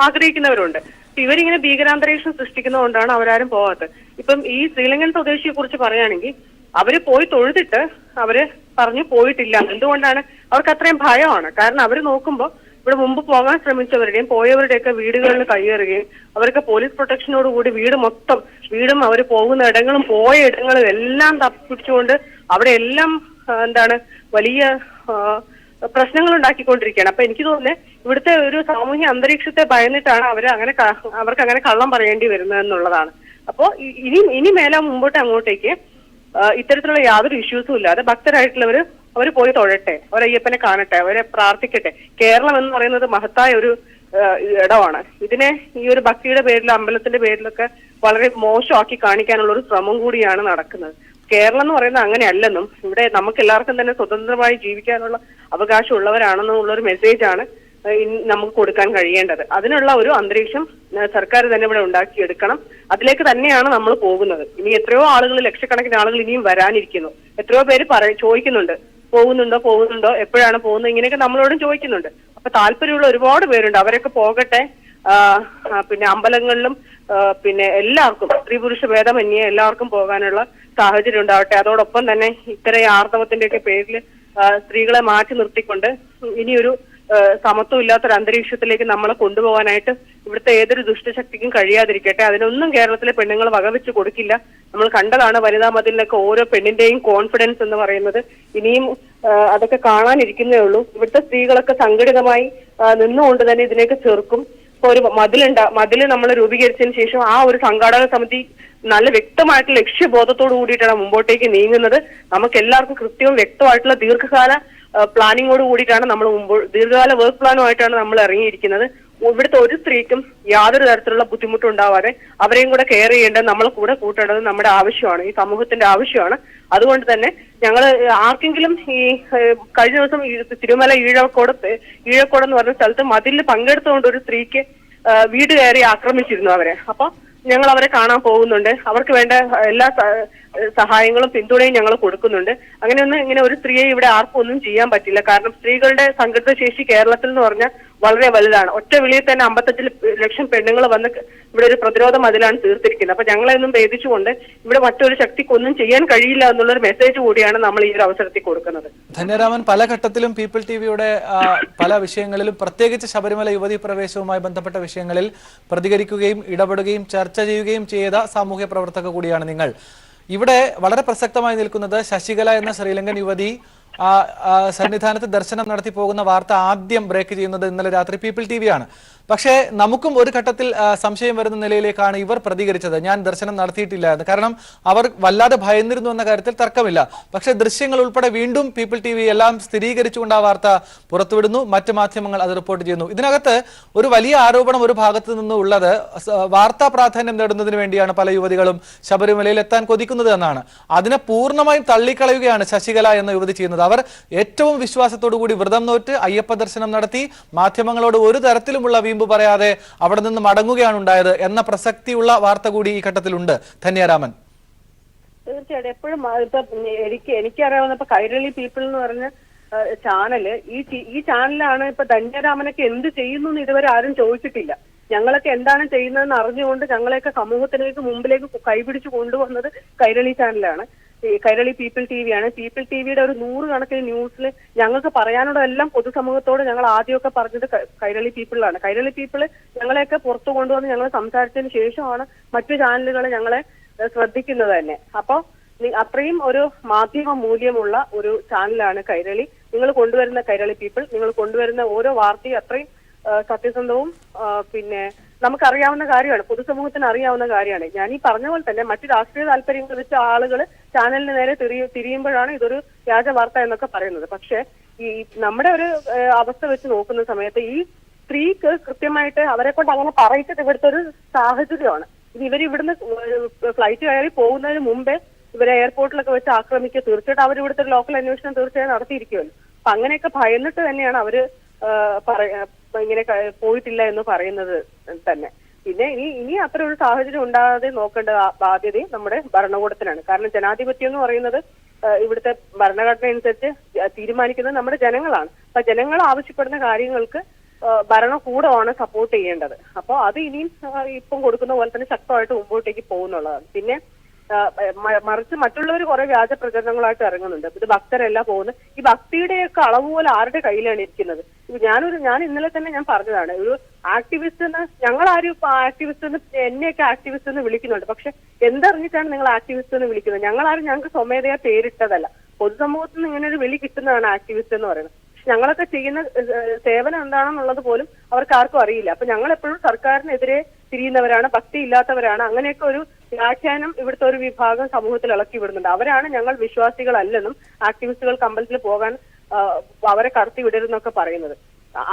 ആഗ്രഹിക്കുന്നവരുണ്ട്. ഇവരിങ്ങനെ ഭീകരാന്തരീക്ഷം സൃഷ്ടിക്കുന്നതുകൊണ്ടാണ് അവരാരും പോകാത്തത്. ഇപ്പം ഈ ശ്രീലങ്കൻ സ്വദേശിയെ കുറിച്ച് പറയുകയാണെങ്കിൽ അവര് പോയി തൊഴുതിട്ട് അവര് പറഞ്ഞു പോയിട്ടില്ല. എന്തുകൊണ്ടാണ്? അവർക്ക് അത്രയും ഭയമാണ്. കാരണം അവര് നോക്കുമ്പോൾ ഇവിടെ മുമ്പ് പോകാൻ ശ്രമിച്ചവരുടെയും പോയവരുടെയൊക്കെ വീടുകളിൽ കയ്യേറുകയും അവർക്ക് പോലീസ് പ്രൊട്ടക്ഷനോടുകൂടി വീടും അവർ പോകുന്ന ഇടങ്ങളും പോയ ഇടങ്ങളും എല്ലാം തപ്പിപ്പിടിച്ചുകൊണ്ട് അവിടെ എല്ലാം വലിയ പ്രശ്നങ്ങൾ ഉണ്ടാക്കിക്കൊണ്ടിരിക്കുകയാണ്. അപ്പൊ എനിക്ക് തോന്നുന്നത് ഇവിടുത്തെ ഒരു സാമൂഹ്യ അന്തരീക്ഷത്തെ ഭയന്നിട്ടാണ് അവർക്ക് അങ്ങനെ കള്ളം പറയേണ്ടി വരുന്നത് എന്നുള്ളതാണ്. അപ്പോ ഇനി മേലെ മുമ്പോട്ട് അങ്ങോട്ടേക്ക് ഇത്തരത്തിലുള്ള യാതൊരു ഇഷ്യൂസും ഇല്ലാതെ ഭക്തരായിട്ടുള്ളവര് അവർ പോയി തൊഴട്ടെ, അവരയ്യപ്പനെ കാണട്ടെ, അവരെ പ്രാർത്ഥിക്കട്ടെ. കേരളം എന്ന് പറയുന്നത് മഹത്തായ ഒരു ഇടമാണ്. ഇതിനെ ഈ ഒരു ഭക്തിയുടെ പേരിൽ അമ്പലത്തിന്റെ പേരിലൊക്കെ വളരെ മോശമാക്കി കാണിക്കാനുള്ള ഒരു ശ്രമം കൂടിയാണ് നടക്കുന്നത്. കേരളം എന്ന് പറയുന്നത് അങ്ങനെയല്ലെന്നും ഇവിടെ നമുക്ക് എല്ലാവർക്കും തന്നെ സ്വതന്ത്രമായി ജീവിക്കാനുള്ള അവകാശമുള്ളവരാണെന്നുള്ളൊരു മെസ്സേജാണ് നമുക്ക് കൊടുക്കാൻ കഴിയേണ്ടത്. അതിനുള്ള ഒരു അന്തരീക്ഷം സർക്കാർ തന്നെ ഇവിടെ ഉണ്ടാക്കിയെടുക്കണം. അതിലേക്ക് തന്നെയാണ് നമ്മൾ പോകുന്നത്. ഇനി എത്രയോ ആളുകൾ, ലക്ഷക്കണക്കിന് ആളുകൾ ഇനിയും വരാനിരിക്കുന്നു. എത്രയോ പേര് ചോദിക്കുന്നുണ്ട്, പോകുന്നുണ്ടോ, എപ്പോഴാണ് പോകുന്നത്, ഇങ്ങനെയൊക്കെ നമ്മളോടും ചോദിക്കുന്നുണ്ട്. അപ്പൊ താല്പര്യമുള്ള ഒരുപാട് പേരുണ്ട്, അവരൊക്കെ പോകട്ടെ. അമ്പലങ്ങളിലും എല്ലാവർക്കും സ്ത്രീ പുരുഷ ഭേദമന്യേ എല്ലാവർക്കും പോകാനുള്ള സാഹചര്യം ഉണ്ടാവട്ടെ. അതോടൊപ്പം തന്നെ ഇത്തരം ആർത്തവത്തിന്റെയൊക്കെ പേരിൽ സ്ത്രീകളെ മാറ്റി നിർത്തിക്കൊണ്ട് ഇനിയൊരു സമത്വം ഇല്ലാത്തൊരു അന്തരീക്ഷത്തിലേക്ക് നമ്മളെ കൊണ്ടുപോകാനായിട്ട് ഇവിടുത്തെ ഏതൊരു ദുഷ്ടശക്തിക്കും കഴിയാതിരിക്കട്ടെ. അതിനൊന്നും കേരളത്തിലെ പെണ്ണുങ്ങൾ വകവെച്ച് കൊടുക്കില്ല. നമ്മൾ കണ്ടതാണ് വനിതാ മതിലിനൊക്കെ ഓരോ പെണ്ണിന്റെയും കോൺഫിഡൻസ് എന്ന് പറയുന്നത്. ഇനിയും അതൊക്കെ കാണാനിരിക്കുന്നേ ഉള്ളൂ. ഇവിടുത്തെ സ്ത്രീകളൊക്കെ സംഘടിതമായി നിന്നുകൊണ്ട് തന്നെ ഇതിനെയൊക്കെ ചെറുക്കും. ഇപ്പൊ ഒരു മതില് നമ്മൾ രൂപീകരിച്ചതിന് ശേഷം ആ ഒരു സംഘാടക സമിതി നല്ല വ്യക്തമായിട്ടുള്ള ലക്ഷ്യബോധത്തോടു കൂടിയിട്ടാണ് മുമ്പോട്ടേക്ക് നീങ്ങുന്നത്. നമുക്ക് എല്ലാവർക്കും കൃത്യവും വ്യക്തമായിട്ടുള്ള ദീർഘകാല പ്ലാനിങ്ങോട് കൂടിയിട്ടാണ് നമ്മൾ ദീർഘകാല വർക്ക് പ്ലാനുമായിട്ടാണ് നമ്മൾ ഇറങ്ങിയിരിക്കുന്നത്. ഇവിടുത്തെ ഒരു സ്ത്രീക്കും യാതൊരു തരത്തിലുള്ള ബുദ്ധിമുട്ടും ഉണ്ടാവാതെ അവരെയും കൂടെ കെയർ ചെയ്യേണ്ടത്, നമ്മളെ കൂടെ കൂട്ടേണ്ടത് നമ്മുടെ ആവശ്യമാണ്, ഈ സമൂഹത്തിന്റെ ആവശ്യമാണ്. അതുകൊണ്ട് തന്നെ ഞങ്ങൾ ആർക്കെങ്കിലും ഈ കഴിഞ്ഞ ദിവസം തിരുമല ഈഴക്കോട് എന്ന് പറഞ്ഞ സ്ഥലത്ത് മതിലിൽ പങ്കെടുത്തുകൊണ്ട് ഒരു സ്ത്രീക്ക് വീട് കയറി ആക്രമിച്ചിരുന്നു അവരെ. അപ്പൊ ഞങ്ങൾ അവരെ കാണാൻ പോകുന്നുണ്ട്. അവർക്ക് വേണ്ട എല്ലാ സഹായങ്ങളും പിന്തുണയും ഞങ്ങൾ കൊടുക്കുന്നുണ്ട്. അങ്ങനെയൊന്നും ഇങ്ങനെ ഒരു സ്ത്രീയെ ഇവിടെ ആർക്കും ഒന്നും ചെയ്യാൻ പറ്റില്ല. കാരണം സ്ത്രീകളുടെ സംഘടിത ശേഷി കേരളത്തിൽ എന്ന് പറഞ്ഞാൽ വളരെ വലുതാണ്. ഒറ്റ വിളിയിൽ തന്നെ 55 ലക്ഷം പെണ്ണുങ്ങൾ വന്ന് ഇവിടെ ഒരു പ്രതിരോധ മതിലാണ് തീർത്തിരിക്കുന്നത്. അപ്പൊ ഞങ്ങളെയൊന്നും ഭേദിച്ചുകൊണ്ട് ഇവിടെ മറ്റൊരു ശക്തിക്കൊന്നും ചെയ്യാൻ കഴിയില്ല എന്നുള്ളൊരു മെസ്സേജ് കൂടിയാണ് നമ്മൾ ഈ ഒരു അവസരത്തിൽ കൊടുക്കുന്നത്. ധന്യരാമൻ, പല ഘട്ടത്തിലും പീപ്പിൾ ടിവിയുടെ പല വിഷയങ്ങളിലും പ്രത്യേകിച്ച് ശബരിമല യുവതീ പ്രവേശവുമായി ബന്ധപ്പെട്ട വിഷയങ്ങളിൽ പ്രതികരിക്കുകയും ഇടപെടുകയും ചർച്ച ചെയ്യുകയും ചെയ്ത സാമൂഹ്യ പ്രവർത്തക കൂടിയാണ് നിങ്ങൾ. ഇവിടെ വളരെ പ്രസക്തമായി നിൽക്കുന്നത് ശശികല എന്ന ശ്രീലങ്കൻ യുവതി സന്നിധാനത്ത് ദർശനം നടത്തി പോകുന്ന വാർത്ത ആദ്യം ബ്രേക്ക് ചെയ്യുന്നത് ഇന്നലെ രാത്രി പീപ്പിൾ ടിവിയാണ്. പക്ഷേ നമുക്കും ഒരു ഘട്ടത്തിൽ സംശയം വരുന്ന നിലയിലേക്കാണ് ഇവർ പ്രതികരിച്ചത്. ഞാൻ ദർശനം നടത്തിയിട്ടില്ല എന്ന്. കാരണം അവർ വല്ലാതെ ഭയന്നിരുന്നു എന്ന കാര്യത്തിൽ തർക്കമില്ല. പക്ഷേ ദൃശ്യങ്ങൾ ഉൾപ്പെടെ വീണ്ടും പീപ്പിൾ ടിവി എല്ലാം സ്ഥിരീകരിച്ചുകൊണ്ട് ആ വാർത്ത പുറത്തുവിടുന്നു. മറ്റ് മാധ്യമങ്ങൾ അത് റിപ്പോർട്ട് ചെയ്യുന്നു. ഇതിനകത്ത് ഒരു വലിയ ആരോപണം ഒരു ഭാഗത്തു നിന്ന് ഉള്ളത് വാർത്താ പ്രാധാന്യം നേടുന്നതിന് വേണ്ടിയാണ് പല യുവതികളും ശബരിമലയിൽ എത്താൻ കൊതിക്കുന്നത് എന്നാണ്. അതിനെ പൂർണ്ണമായും തള്ളിക്കളയുകയാണ് ശശികല എന്ന യുവതി ചെയ്യുന്നത്. അവർ ഏറ്റവും വിശ്വാസത്തോടു കൂടി വ്രതം നോറ്റ് അയ്യപ്പ ദർശനം നടത്തി മാധ്യമങ്ങളോട് ഒരു തരത്തിലുമുള്ള വീമ്പ് പറയാതെ അവിടെ നിന്ന് മടങ്ങുകയാണ് ഉണ്ടായത് എന്ന പ്രസക്തിയുള്ള വാർത്ത കൂടി ഈ ഘട്ടത്തിലുണ്ട്. ധന്യരാമൻ, തീർച്ചയായിട്ടും എപ്പോഴും ഇപ്പൊ എനിക്കറിയാവുന്ന ഇപ്പൊ കൈരളി പീപ്പിൾ എന്ന് പറഞ്ഞ ചാനല് ഈ ചാനലാണ് ഇപ്പൊ ധന്യരാമനൊക്കെ എന്ത് ചെയ്യുന്നു എന്ന് ഇതുവരെ ആരും ചോദിച്ചിട്ടില്ല. ഞങ്ങളൊക്കെ എന്താണ് ചെയ്യുന്നതെന്ന് അറിഞ്ഞുകൊണ്ട് ഞങ്ങളെയൊക്കെ സമൂഹത്തിലേക്ക് മുമ്പിലേക്ക് കൈപിടിച്ചു കൊണ്ടുവന്നത് കൈരളി ചാനലാണ്, കൈരളി പീപ്പിൾ ടിവിയാണ്. പീപ്പിൾ ടിവിയുടെ ഒരു 100 കണക്കിന് ന്യൂസിൽ ഞങ്ങൾക്ക് പറയാനുള്ളതെല്ലാം പൊതുസമൂഹത്തോട് ഞങ്ങൾ ആദ്യമൊക്കെ പറഞ്ഞത് കൈരളി പീപ്പിളിലാണ്. കൈരളി പീപ്പിൾ ഞങ്ങളെയൊക്കെ പുറത്തു കൊണ്ടുവന്ന് ഞങ്ങൾ സംസാരിച്ചതിന് ശേഷമാണ് മറ്റു ചാനലുകൾ ഞങ്ങളെ ശ്രദ്ധിക്കുന്നത് തന്നെ. അപ്പൊ അത്രയും ഒരു മാധ്യമ മൂല്യമുള്ള ഒരു ചാനലാണ് കൈരളി. നിങ്ങൾ കൊണ്ടുവരുന്ന കൈരളി പീപ്പിൾ, നിങ്ങൾ കൊണ്ടുവരുന്ന ഓരോ വാർത്തയും അത്രയും സത്യസന്ധവും പിന്നെ നമുക്കറിയാവുന്ന കാര്യമാണ്, പൊതുസമൂഹത്തിന് അറിയാവുന്ന കാര്യമാണ്. ഞാൻ ഈ പറഞ്ഞ പോലെ തന്നെ മറ്റു രാഷ്ട്രീയ താല്പര്യങ്ങൾ വെച്ച ആളുകൾ ചാനലിന് നേരെ തിരിയുമ്പോഴാണ് ഇതൊരു വ്യാജ വാർത്ത എന്നൊക്കെ പറയുന്നത്. പക്ഷെ ഈ നമ്മുടെ ഒരു അവസ്ഥ വെച്ച് നോക്കുന്ന സമയത്ത് ഈ സ്ത്രീക്ക് കൃത്യമായിട്ട് അവരെ കൊണ്ട് അങ്ങനെ പറയിച്ചത് ഇവിടുത്തെ ഒരു സാഹചര്യമാണ്. ഇവർ ഇവിടുന്ന് ഫ്ലൈറ്റ് കയറി പോകുന്നതിന് മുമ്പേ ഇവരെ എയർപോർട്ടിലൊക്കെ വെച്ച് ആക്രമിക്കുക. തീർച്ചയായിട്ടും അവർ ഇവിടുത്തെ ഒരു ലോക്കൽ അന്വേഷണം തീർച്ചയായും നടത്തിയിരിക്കുമല്ലോ. അപ്പൊ അങ്ങനെയൊക്കെ ഭയന്നിട്ട് തന്നെയാണ് അവര് ഇങ്ങനെ പോയിട്ടില്ല എന്ന് പറയുന്നത് തന്നെ. പിന്നെ ഇനി അത്ര ഒരു സാഹചര്യം ഉണ്ടാകാതെ നോക്കേണ്ട ബാധ്യതയും നമ്മുടെ ഭരണകൂടത്തിനാണ്. കാരണം ജനാധിപത്യം എന്ന് പറയുന്നത് ഇവിടുത്തെ ഭരണഘടന അനുസരിച്ച് തീരുമാനിക്കുന്നത് നമ്മുടെ ജനങ്ങളാണ്. അപ്പൊ ജനങ്ങൾ ആവശ്യപ്പെടുന്ന കാര്യങ്ങൾക്ക് ഭരണകൂടമാണ് സപ്പോർട്ട് ചെയ്യേണ്ടത്. അപ്പോൾ അത് ഇനിയും ഇപ്പം കൊടുക്കുന്ന പോലെ തന്നെ ശക്തമായിട്ട് മുമ്പോട്ടേക്ക് പോകുന്നുള്ളതാണ്. പിന്നെ മറിച്ച് മറ്റുള്ളവർ കുറെ വ്യാജ പ്രചരണങ്ങളായിട്ട് ഇറങ്ങുന്നുണ്ട്. ഇത് ഭക്തരല്ല പോകുന്നത്. ഈ ഭക്തിയുടെയൊക്കെ അളവ് പോലെ ആരുടെ കയ്യിലാണ് ഇരിക്കുന്നത്? ഞാൻ ഇന്നലെ തന്നെ ഞാൻ പറഞ്ഞതാണ്, ഒരു ആക്ടിവിസ്റ്റ് എന്ന് ഞങ്ങളാരും ഇപ്പൊ ആക്ടിവിസ്റ്റ് എന്ന് എന്നെയൊക്കെ ആക്ടിവിസ്റ്റ് എന്ന് വിളിക്കുന്നുണ്ട്. പക്ഷെ എന്തറിഞ്ഞിട്ടാണ് നിങ്ങൾ ആക്ടിവിസ്റ്റ് എന്ന് വിളിക്കുന്നത്? ഞങ്ങൾക്ക് സ്വമേധയാ പേരിട്ടതല്ല. പൊതുസമൂഹത്തിൽ നിന്ന് ഇങ്ങനെ ഒരു വിളി കിട്ടുന്നതാണ് ആക്ടിവിസ്റ്റ് എന്ന് പറയുന്നത്. പക്ഷെ ഞങ്ങളൊക്കെ ചെയ്യുന്ന സേവനം എന്താണെന്നുള്ളത് പോലും അവർക്ക് ആർക്കും അറിയില്ല. അപ്പൊ ഞങ്ങൾ എപ്പോഴും സർക്കാരിനെതിരെ തിരിയുന്നവരാണ്, ഭക്തി ഇല്ലാത്തവരാണ്. അങ്ങനെയൊക്കെ ഒരു വ്യാഖ്യാനം ഇവിടുത്തെ ഒരു വിഭാഗം സമൂഹത്തിൽ ഇളക്കി വിടുന്നുണ്ട്. അവരാണ് ഞങ്ങൾ വിശ്വാസികളല്ലെന്നും ആക്ടിവിസ്റ്റുകൾ കമ്പലത്തിൽ പോകാൻ അവരെ കടത്തി വിടരുന്നൊക്കെ പറയുന്നത്.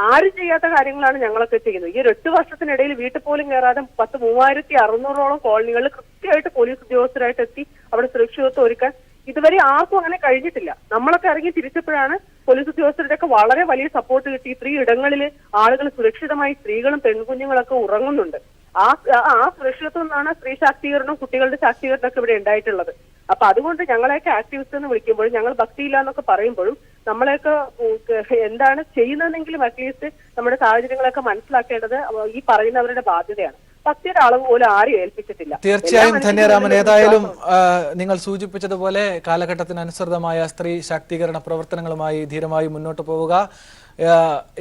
ആരും ചെയ്യാത്ത കാര്യങ്ങളാണ് ഞങ്ങളൊക്കെ ചെയ്യുന്നത്. ഈ 8 വർഷത്തിനിടയിൽ വീട്ടിൽ പോലും കയറാതെ 3600ഓളം കോളനികളിൽ കൃത്യമായിട്ട് പോലീസ് ഉദ്യോഗസ്ഥരായിട്ട് എത്തി അവിടെ സുരക്ഷിതത്വം ഒരുക്കാൻ ഇതുവരെ ആർക്കും അങ്ങനെ കഴിഞ്ഞിട്ടില്ല. നമ്മളൊക്കെ ഇറങ്ങി തിരിച്ചപ്പോഴാണ് പോലീസ് ഉദ്യോഗസ്ഥരുടെ ഒക്കെ വളരെ വലിയ സപ്പോർട്ട് കിട്ടി. ഇത്രയും ഇടങ്ങളിൽ ആളുകൾ സുരക്ഷിതമായി സ്ത്രീകളും പെൺകുഞ്ഞുങ്ങളൊക്കെ ഉറങ്ങുന്നുണ്ട്. ആ സുരക്ഷിതത്വം എന്നാണ് സ്ത്രീ ശാക്തീകരണവും കുട്ടികളുടെ ശാക്തീകരണവും ഒക്കെ ഇവിടെ ഉണ്ടായിട്ടുള്ളത്. അപ്പൊ അതുകൊണ്ട് ഞങ്ങളെയൊക്കെ ആക്ടിവിസ്റ്റ് എന്ന് വിളിക്കുമ്പോഴും ഞങ്ങൾ ഭക്തിയില്ല എന്നൊക്കെ പറയുമ്പോഴും നമ്മളെയൊക്കെ എന്താണ് ചെയ്യുന്നതെങ്കിലും അറ്റ്ലീസ്റ്റ് നമ്മുടെ സാഹചര്യങ്ങളൊക്കെ മനസ്സിലാക്കേണ്ടത് ഈ പറയുന്നവരുടെ ബാധ്യതയാണ്. ഭക്തിയുടെ അളവ് പോലും ആരും ഏൽപ്പിച്ചിട്ടില്ല. തീർച്ചയായും ധന്യരാമൻ, ഏതായാലും നിങ്ങൾ സൂചിപ്പിച്ചതുപോലെ കാലഘട്ടത്തിനനുസൃതമായ സ്ത്രീ ശാക്തീകരണ പ്രവർത്തനങ്ങളുമായി ധീരമായി മുന്നോട്ട് പോവുക.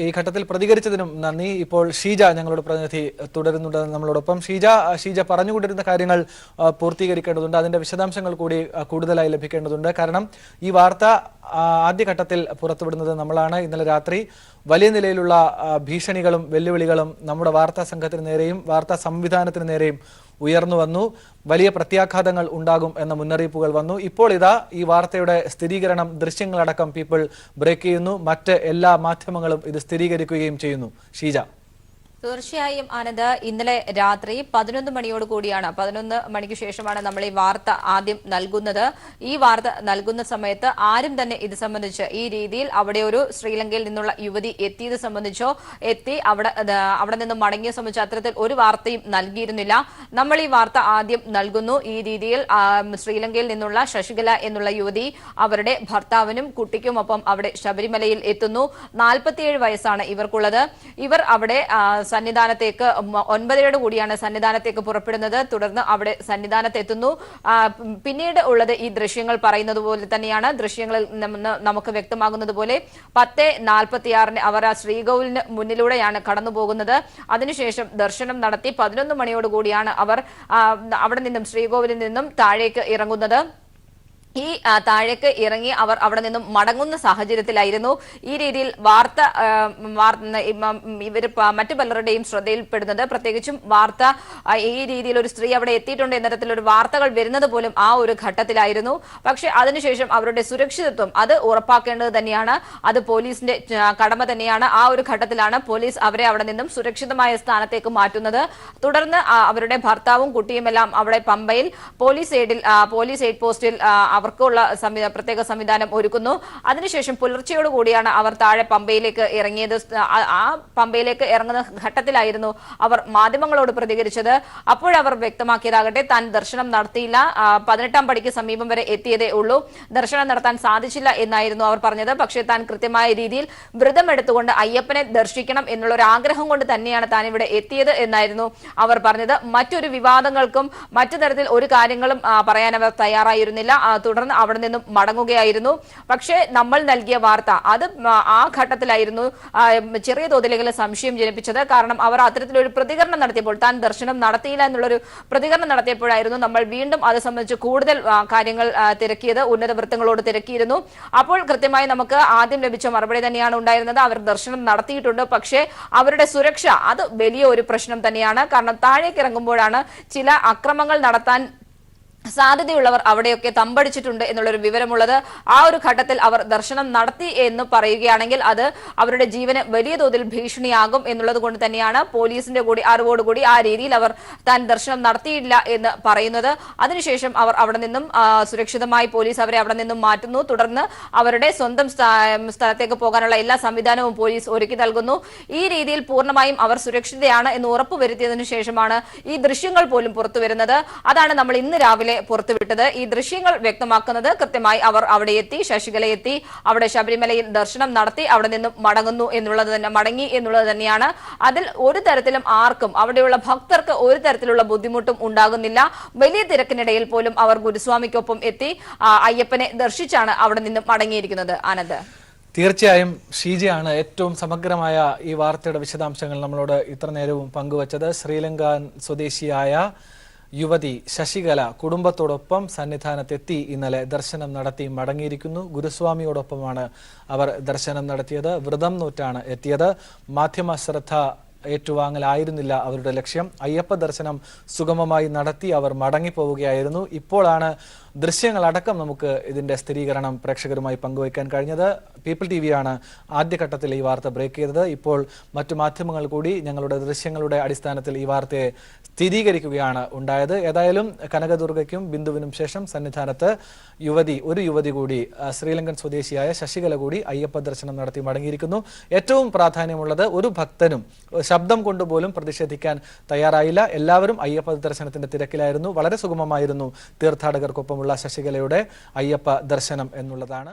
ഈ ഘട്ടത്തിൽ പ്രതികരിച്ചതിനും നന്ദി. ഇപ്പോൾ ഷീജ ഞങ്ങളുടെ പ്രതിനിധി തുടരുന്നുണ്ട് നമ്മളോടൊപ്പം. ഷീജ പറഞ്ഞുകൊണ്ടിരുന്ന കാര്യങ്ങൾ പൂർത്തീകരിക്കേണ്ടതുണ്ട്. അതിന്റെ വിശദാംശങ്ങൾ കൂടി കൂടുതലായി ലഭിക്കേണ്ടതുണ്ട്. കാരണം ഈ വാർത്ത ആദ്യഘട്ടത്തിൽ പുറത്തുവിടുന്നത് നമ്മളാണ്. ഇന്നലെ രാത്രി വലിയ നിലയിലുള്ള ഭീഷണികളും വെല്ലുവിളികളും നമ്മുടെ വാർത്താ സംഘത്തിന് നേരെയും വാർത്താ സംവിധാനത്തിന് നേരെയും ഉയർന്നു വന്നു. വലിയ പ്രത്യാഘാതങ്ങൾ ഉണ്ടാകും എന്ന മുന്നറിയിപ്പുകൾ വന്നു. ഇപ്പോൾ ഇതാ ഈ വാർത്തയുടെ സ്ഥിരീകരണം ദൃശ്യങ്ങളടക്കം പീപ്പിൾ ബ്രേക്ക് ചെയ്യുന്നു. മറ്റ് എല്ലാ മാധ്യമങ്ങളും ഇത് സ്ഥിരീകരിക്കുകയും ചെയ്യുന്നു. ഷീജ. തീർച്ചയായും ആനന്ദ്, ഇന്നലെ രാത്രി 11 മണിയോട് കൂടിയാണ് 11 മണിക്ക് ശേഷമാണ് നമ്മൾ ഈ വാർത്ത ആദ്യം നൽകുന്നത്. ഈ വാർത്ത നൽകുന്ന സമയത്ത് ആരും തന്നെ ഇത് സംബന്ധിച്ച് ഈ രീതിയിൽ അവിടെ ഒരു ശ്രീലങ്കയിൽ നിന്നുള്ള യുവതി എത്തിയത് സംബന്ധിച്ചോ അവിടെ നിന്നും മടങ്ങിയ സംബന്ധിച്ച് അത്തരത്തിൽ ഒരു വാർത്തയും നൽകിയിരുന്നില്ല. നമ്മൾ ഈ വാർത്ത ആദ്യം നൽകുന്നു. ഈ രീതിയിൽ ശ്രീലങ്കയിൽ നിന്നുള്ള ശശികല എന്നുള്ള യുവതി അവരുടെ ഭർത്താവിനും കുട്ടിക്കുമൊപ്പം അവിടെ ശബരിമലയിൽ എത്തുന്നു. 47 വയസ്സാണ് ഇവർക്കുള്ളത്. ഇവർ അവിടെ സന്നിധാനത്തേക്ക് 9:00 കൂടിയാണ് സന്നിധാനത്തേക്ക് പുറപ്പെടുന്നത്. തുടർന്ന് അവിടെ സന്നിധാനത്തെത്തുന്നു. പിന്നീട് ഉള്ളത് ഈ ദൃശ്യങ്ങൾ പറയുന്നത് പോലെ തന്നെയാണ്. ദൃശ്യങ്ങളിൽ നമുക്ക് വ്യക്തമാകുന്നത് പോലെ 10:46 അവർ ആ ശ്രീകോവിലിന് മുന്നിലൂടെയാണ് കടന്നു പോകുന്നത്. അതിനുശേഷം ദർശനം നടത്തി 11 മണിയോടുകൂടിയാണ് അവർ അവിടെ നിന്നും ശ്രീകോവിലിൽ നിന്നും താഴേക്ക് ഇറങ്ങുന്നത്. ഈ താഴേക്ക് ഇറങ്ങി അവർ അവിടെ നിന്നും മടങ്ങുന്ന സാഹചര്യത്തിലായിരുന്നു ഈ രീതിയിൽ ഇവർ മറ്റു പലരുടെയും ശ്രദ്ധയിൽപ്പെടുന്നത്. പ്രത്യേകിച്ചും വാർത്ത ഈ രീതിയിൽ ഒരു സ്ത്രീ അവിടെ എത്തിയിട്ടുണ്ട് എന്ന തരത്തിലൊരു വാർത്തകൾ വരുന്നത് പോലും ആ ഒരു ഘട്ടത്തിലായിരുന്നു. പക്ഷെ അതിനുശേഷം അവരുടെ സുരക്ഷിതത്വം അത് ഉറപ്പാക്കേണ്ടത് തന്നെയാണ്. അത് പോലീസിന്റെ കടമ തന്നെയാണ്. ആ ഒരു ഘട്ടത്തിലാണ് പോലീസ് അവരെ അവിടെ നിന്നും സുരക്ഷിതമായ സ്ഥാനത്തേക്ക് മാറ്റുന്നത്. തുടർന്ന് അവരുടെ ഭർത്താവും കുട്ടിയുമെല്ലാം അവിടെ പമ്പയിൽ പോലീസ് എയ്ഡ് പോസ്റ്റിൽ അവർക്കുള്ള പ്രത്യേക സംവിധാനം ഒരുക്കുന്നു. അതിനുശേഷം പുലർച്ചയോടുകൂടിയാണ് അവർ താഴെ പമ്പയിലേക്ക് ഇറങ്ങിയത്. ആ പമ്പയിലേക്ക് ഇറങ്ങുന്ന ഘട്ടത്തിലായിരുന്നു അവർ മാധ്യമങ്ങളോട് പ്രതികരിച്ചത്. അപ്പോഴവർ വ്യക്തമാക്കിയതാകട്ടെ താൻ ദർശനം നടത്തിയില്ല, 18-ാം പടിക്ക് സമീപം വരെ എത്തിയതേ ഉള്ളൂ, ദർശനം നടത്താൻ സാധിച്ചില്ല എന്നായിരുന്നു അവർ പറഞ്ഞത്. പക്ഷേ താൻ കൃത്യമായ രീതിയിൽ വ്രതം എടുത്തുകൊണ്ട് അയ്യപ്പനെ ദർശിക്കണം എന്നുള്ള ഒരു ആഗ്രഹം കൊണ്ട് തന്നെയാണ് താൻ ഇവിടെ എത്തിയത് എന്നായിരുന്നു അവർ പറഞ്ഞത്. മറ്റൊരു വിവാദങ്ങൾക്കും മറ്റു തരത്തിൽ ഒരു കാര്യങ്ങളും പറയാൻ അവർ തയ്യാറായിരുന്നില്ല. തുടർന്ന് അവിടെ നിന്നും മടങ്ങുകയായിരുന്നു. പക്ഷേ നമ്മൾ നൽകിയ വാർത്ത അത് ആ ഘട്ടത്തിലായിരുന്നു ചെറിയ തോതിലെങ്കിലും സംശയം ജനിപ്പിച്ചത്. കാരണം അവർ അത്തരത്തിലൊരു പ്രതികരണം നടത്തിയപ്പോൾ, താൻ ദർശനം നടത്തിയില്ല എന്നുള്ളൊരു പ്രതികരണം നടത്തിയപ്പോഴായിരുന്നു നമ്മൾ വീണ്ടും അത് സംബന്ധിച്ച് കൂടുതൽ കാര്യങ്ങൾ തിരക്കിയത്, ഉന്നത വൃത്തങ്ങളോട് തിരക്കിയിരുന്നു. അപ്പോൾ കൃത്യമായി നമുക്ക് ആദ്യം ലഭിച്ച മറുപടി തന്നെയാണ് ഉണ്ടായിരുന്നത്. അവർ ദർശനം നടത്തിയിട്ടുണ്ട്, പക്ഷേ അവരുടെ സുരക്ഷ അത് വലിയ ഒരു പ്രശ്നം തന്നെയാണ്. കാരണം താഴേക്ക് ഇറങ്ങുമ്പോഴാണ് ചില അക്രമങ്ങൾ നടത്താൻ സാധ്യതയുള്ളവർ അവിടെയൊക്കെ തമ്പടിച്ചിട്ടുണ്ട് എന്നുള്ളൊരു വിവരമുള്ളത്. ആ ഒരു ഘട്ടത്തിൽ അവർ ദർശനം നടത്തി എന്ന് പറയുകയാണെങ്കിൽ അത് അവരുടെ ജീവന് വലിയ തോതിൽ ഭീഷണിയാകും എന്നുള്ളത് കൊണ്ട് തന്നെയാണ് പോലീസിന്റെ കൂടി അറിവോടുകൂടി ആ രീതിയിൽ അവർ താൻ ദർശനം നടത്തിയില്ല എന്ന് പറയുന്നത്. അതിനുശേഷം അവർ അവിടെ നിന്നും സുരക്ഷിതമായി പോലീസ് അവരെ അവിടെ നിന്നും മാറ്റുന്നു. തുടർന്ന് അവരുടെ സ്വന്തം സ്ഥലത്തേക്ക് പോകാനുള്ള എല്ലാ സംവിധാനവും പോലീസ് ഒരുക്കി നൽകുന്നു. ഈ രീതിയിൽ പൂർണ്ണമായും അവർ സുരക്ഷിതയാണ് എന്ന് ഉറപ്പുവരുത്തിയതിനു ശേഷമാണ് ഈ ദൃശ്യങ്ങൾ പോലും പുറത്തുവരുന്നത്. അതാണ് നമ്മൾ ഇന്ന് രാവിലെ പുറത്തുവിട്ടത്. ഈ ദൃശ്യങ്ങൾ വ്യക്തമാക്കുന്നത് കൃത്യമായി അവർ അവിടെ എത്തി, ശശികല എത്തി, അവിടെ ശബരിമലയിൽ ദർശനം നടത്തി അവിടെ നിന്നും മടങ്ങി എന്നുള്ളത് തന്നെയാണ്. അതിൽ ഒരു തരത്തിലും ആർക്കും, അവിടെയുള്ള ഭക്തർക്ക് ഒരു തരത്തിലുള്ള ബുദ്ധിമുട്ടും ഉണ്ടാകുന്നില്ല. വലിയ തിരക്കിനിടയിൽ പോലും അവർ ഗുരുസ്വാമിക്കൊപ്പം എത്തി അയ്യപ്പനെ ദർശിച്ചാണ് അവിടെ നിന്നും മടങ്ങിയിരിക്കുന്നത്. ആനന്ദ്, തീർച്ചയായും ഷീജയാണ് ഏറ്റവും സമഗ്രമായ ഈ വാർത്തയുടെ വിശദാംശങ്ങൾ നമ്മളോട് ഇത്ര നേരവും പങ്കുവച്ചത്. ശ്രീലങ്കൻ സ്വദേശിയായ യുവതി ശശികല കുടുംബത്തോടൊപ്പം സന്നിധാനത്തെത്തി ഇന്നലെ ദർശനം നടത്തി മടങ്ങിയിരിക്കുന്നു. ഗുരുസ്വാമിയോടൊപ്പമാണ് അവർ ദർശനം നടത്തിയത്. വ്രതം നോറ്റാണ് എത്തിയത്. മാധ്യമ ശ്രദ്ധ ഏറ്റുവാങ്ങലായിരുന്നില്ല അവരുടെ ലക്ഷ്യം. അയ്യപ്പ ദർശനം സുഗമമായി നടത്തി അവർ മടങ്ങിപ്പോവുകയായിരുന്നു. ഇപ്പോഴാണ് ദൃശ്യങ്ങളടക്കം നമുക്ക് ഇതിന്റെ സ്ഥിരീകരണം പ്രേക്ഷകരുമായി പങ്കുവയ്ക്കാൻ കഴിഞ്ഞത്. പീപ്പിൾ ടിവിയാണ് ആദ്യഘട്ടത്തിൽ ഈ വാർത്ത ബ്രേക്ക് ചെയ്തത്. ഇപ്പോൾ മറ്റു മാധ്യമങ്ങൾ കൂടി ഞങ്ങളുടെ ദൃശ്യങ്ങളുടെ അടിസ്ഥാനത്തിൽ ഈ വാർത്തയെ സ്ഥിരീകരിക്കുകയാണ് ഉണ്ടായത്. ഏതായാലും കനകദുർഗയ്ക്കും ബിന്ദുവിനും ശേഷം സന്നിധാനത്ത് ഒരു യുവതി കൂടി, ശ്രീലങ്കൻ സ്വദേശിയായ ശശികല കൂടി അയ്യപ്പ ദർശനം നടത്തി മടങ്ങിയിരിക്കുന്നു. ഏറ്റവും പ്രാധാന്യമുള്ളത്, ഒരു ഭക്തനും ശബ്ദം കൊണ്ടുപോലും പ്രതിഷേധിക്കാൻ തയ്യാറായില്ല. എല്ലാവരും അയ്യപ്പ ദർശനത്തിന്റെ തിരക്കിലായിരുന്നു. വളരെ സുഗമമായിരുന്നു തീർത്ഥാടകർക്കൊപ്പമുള്ള ശശികലയുടെ അയ്യപ്പ ദർശനം എന്നുള്ളതാണ്.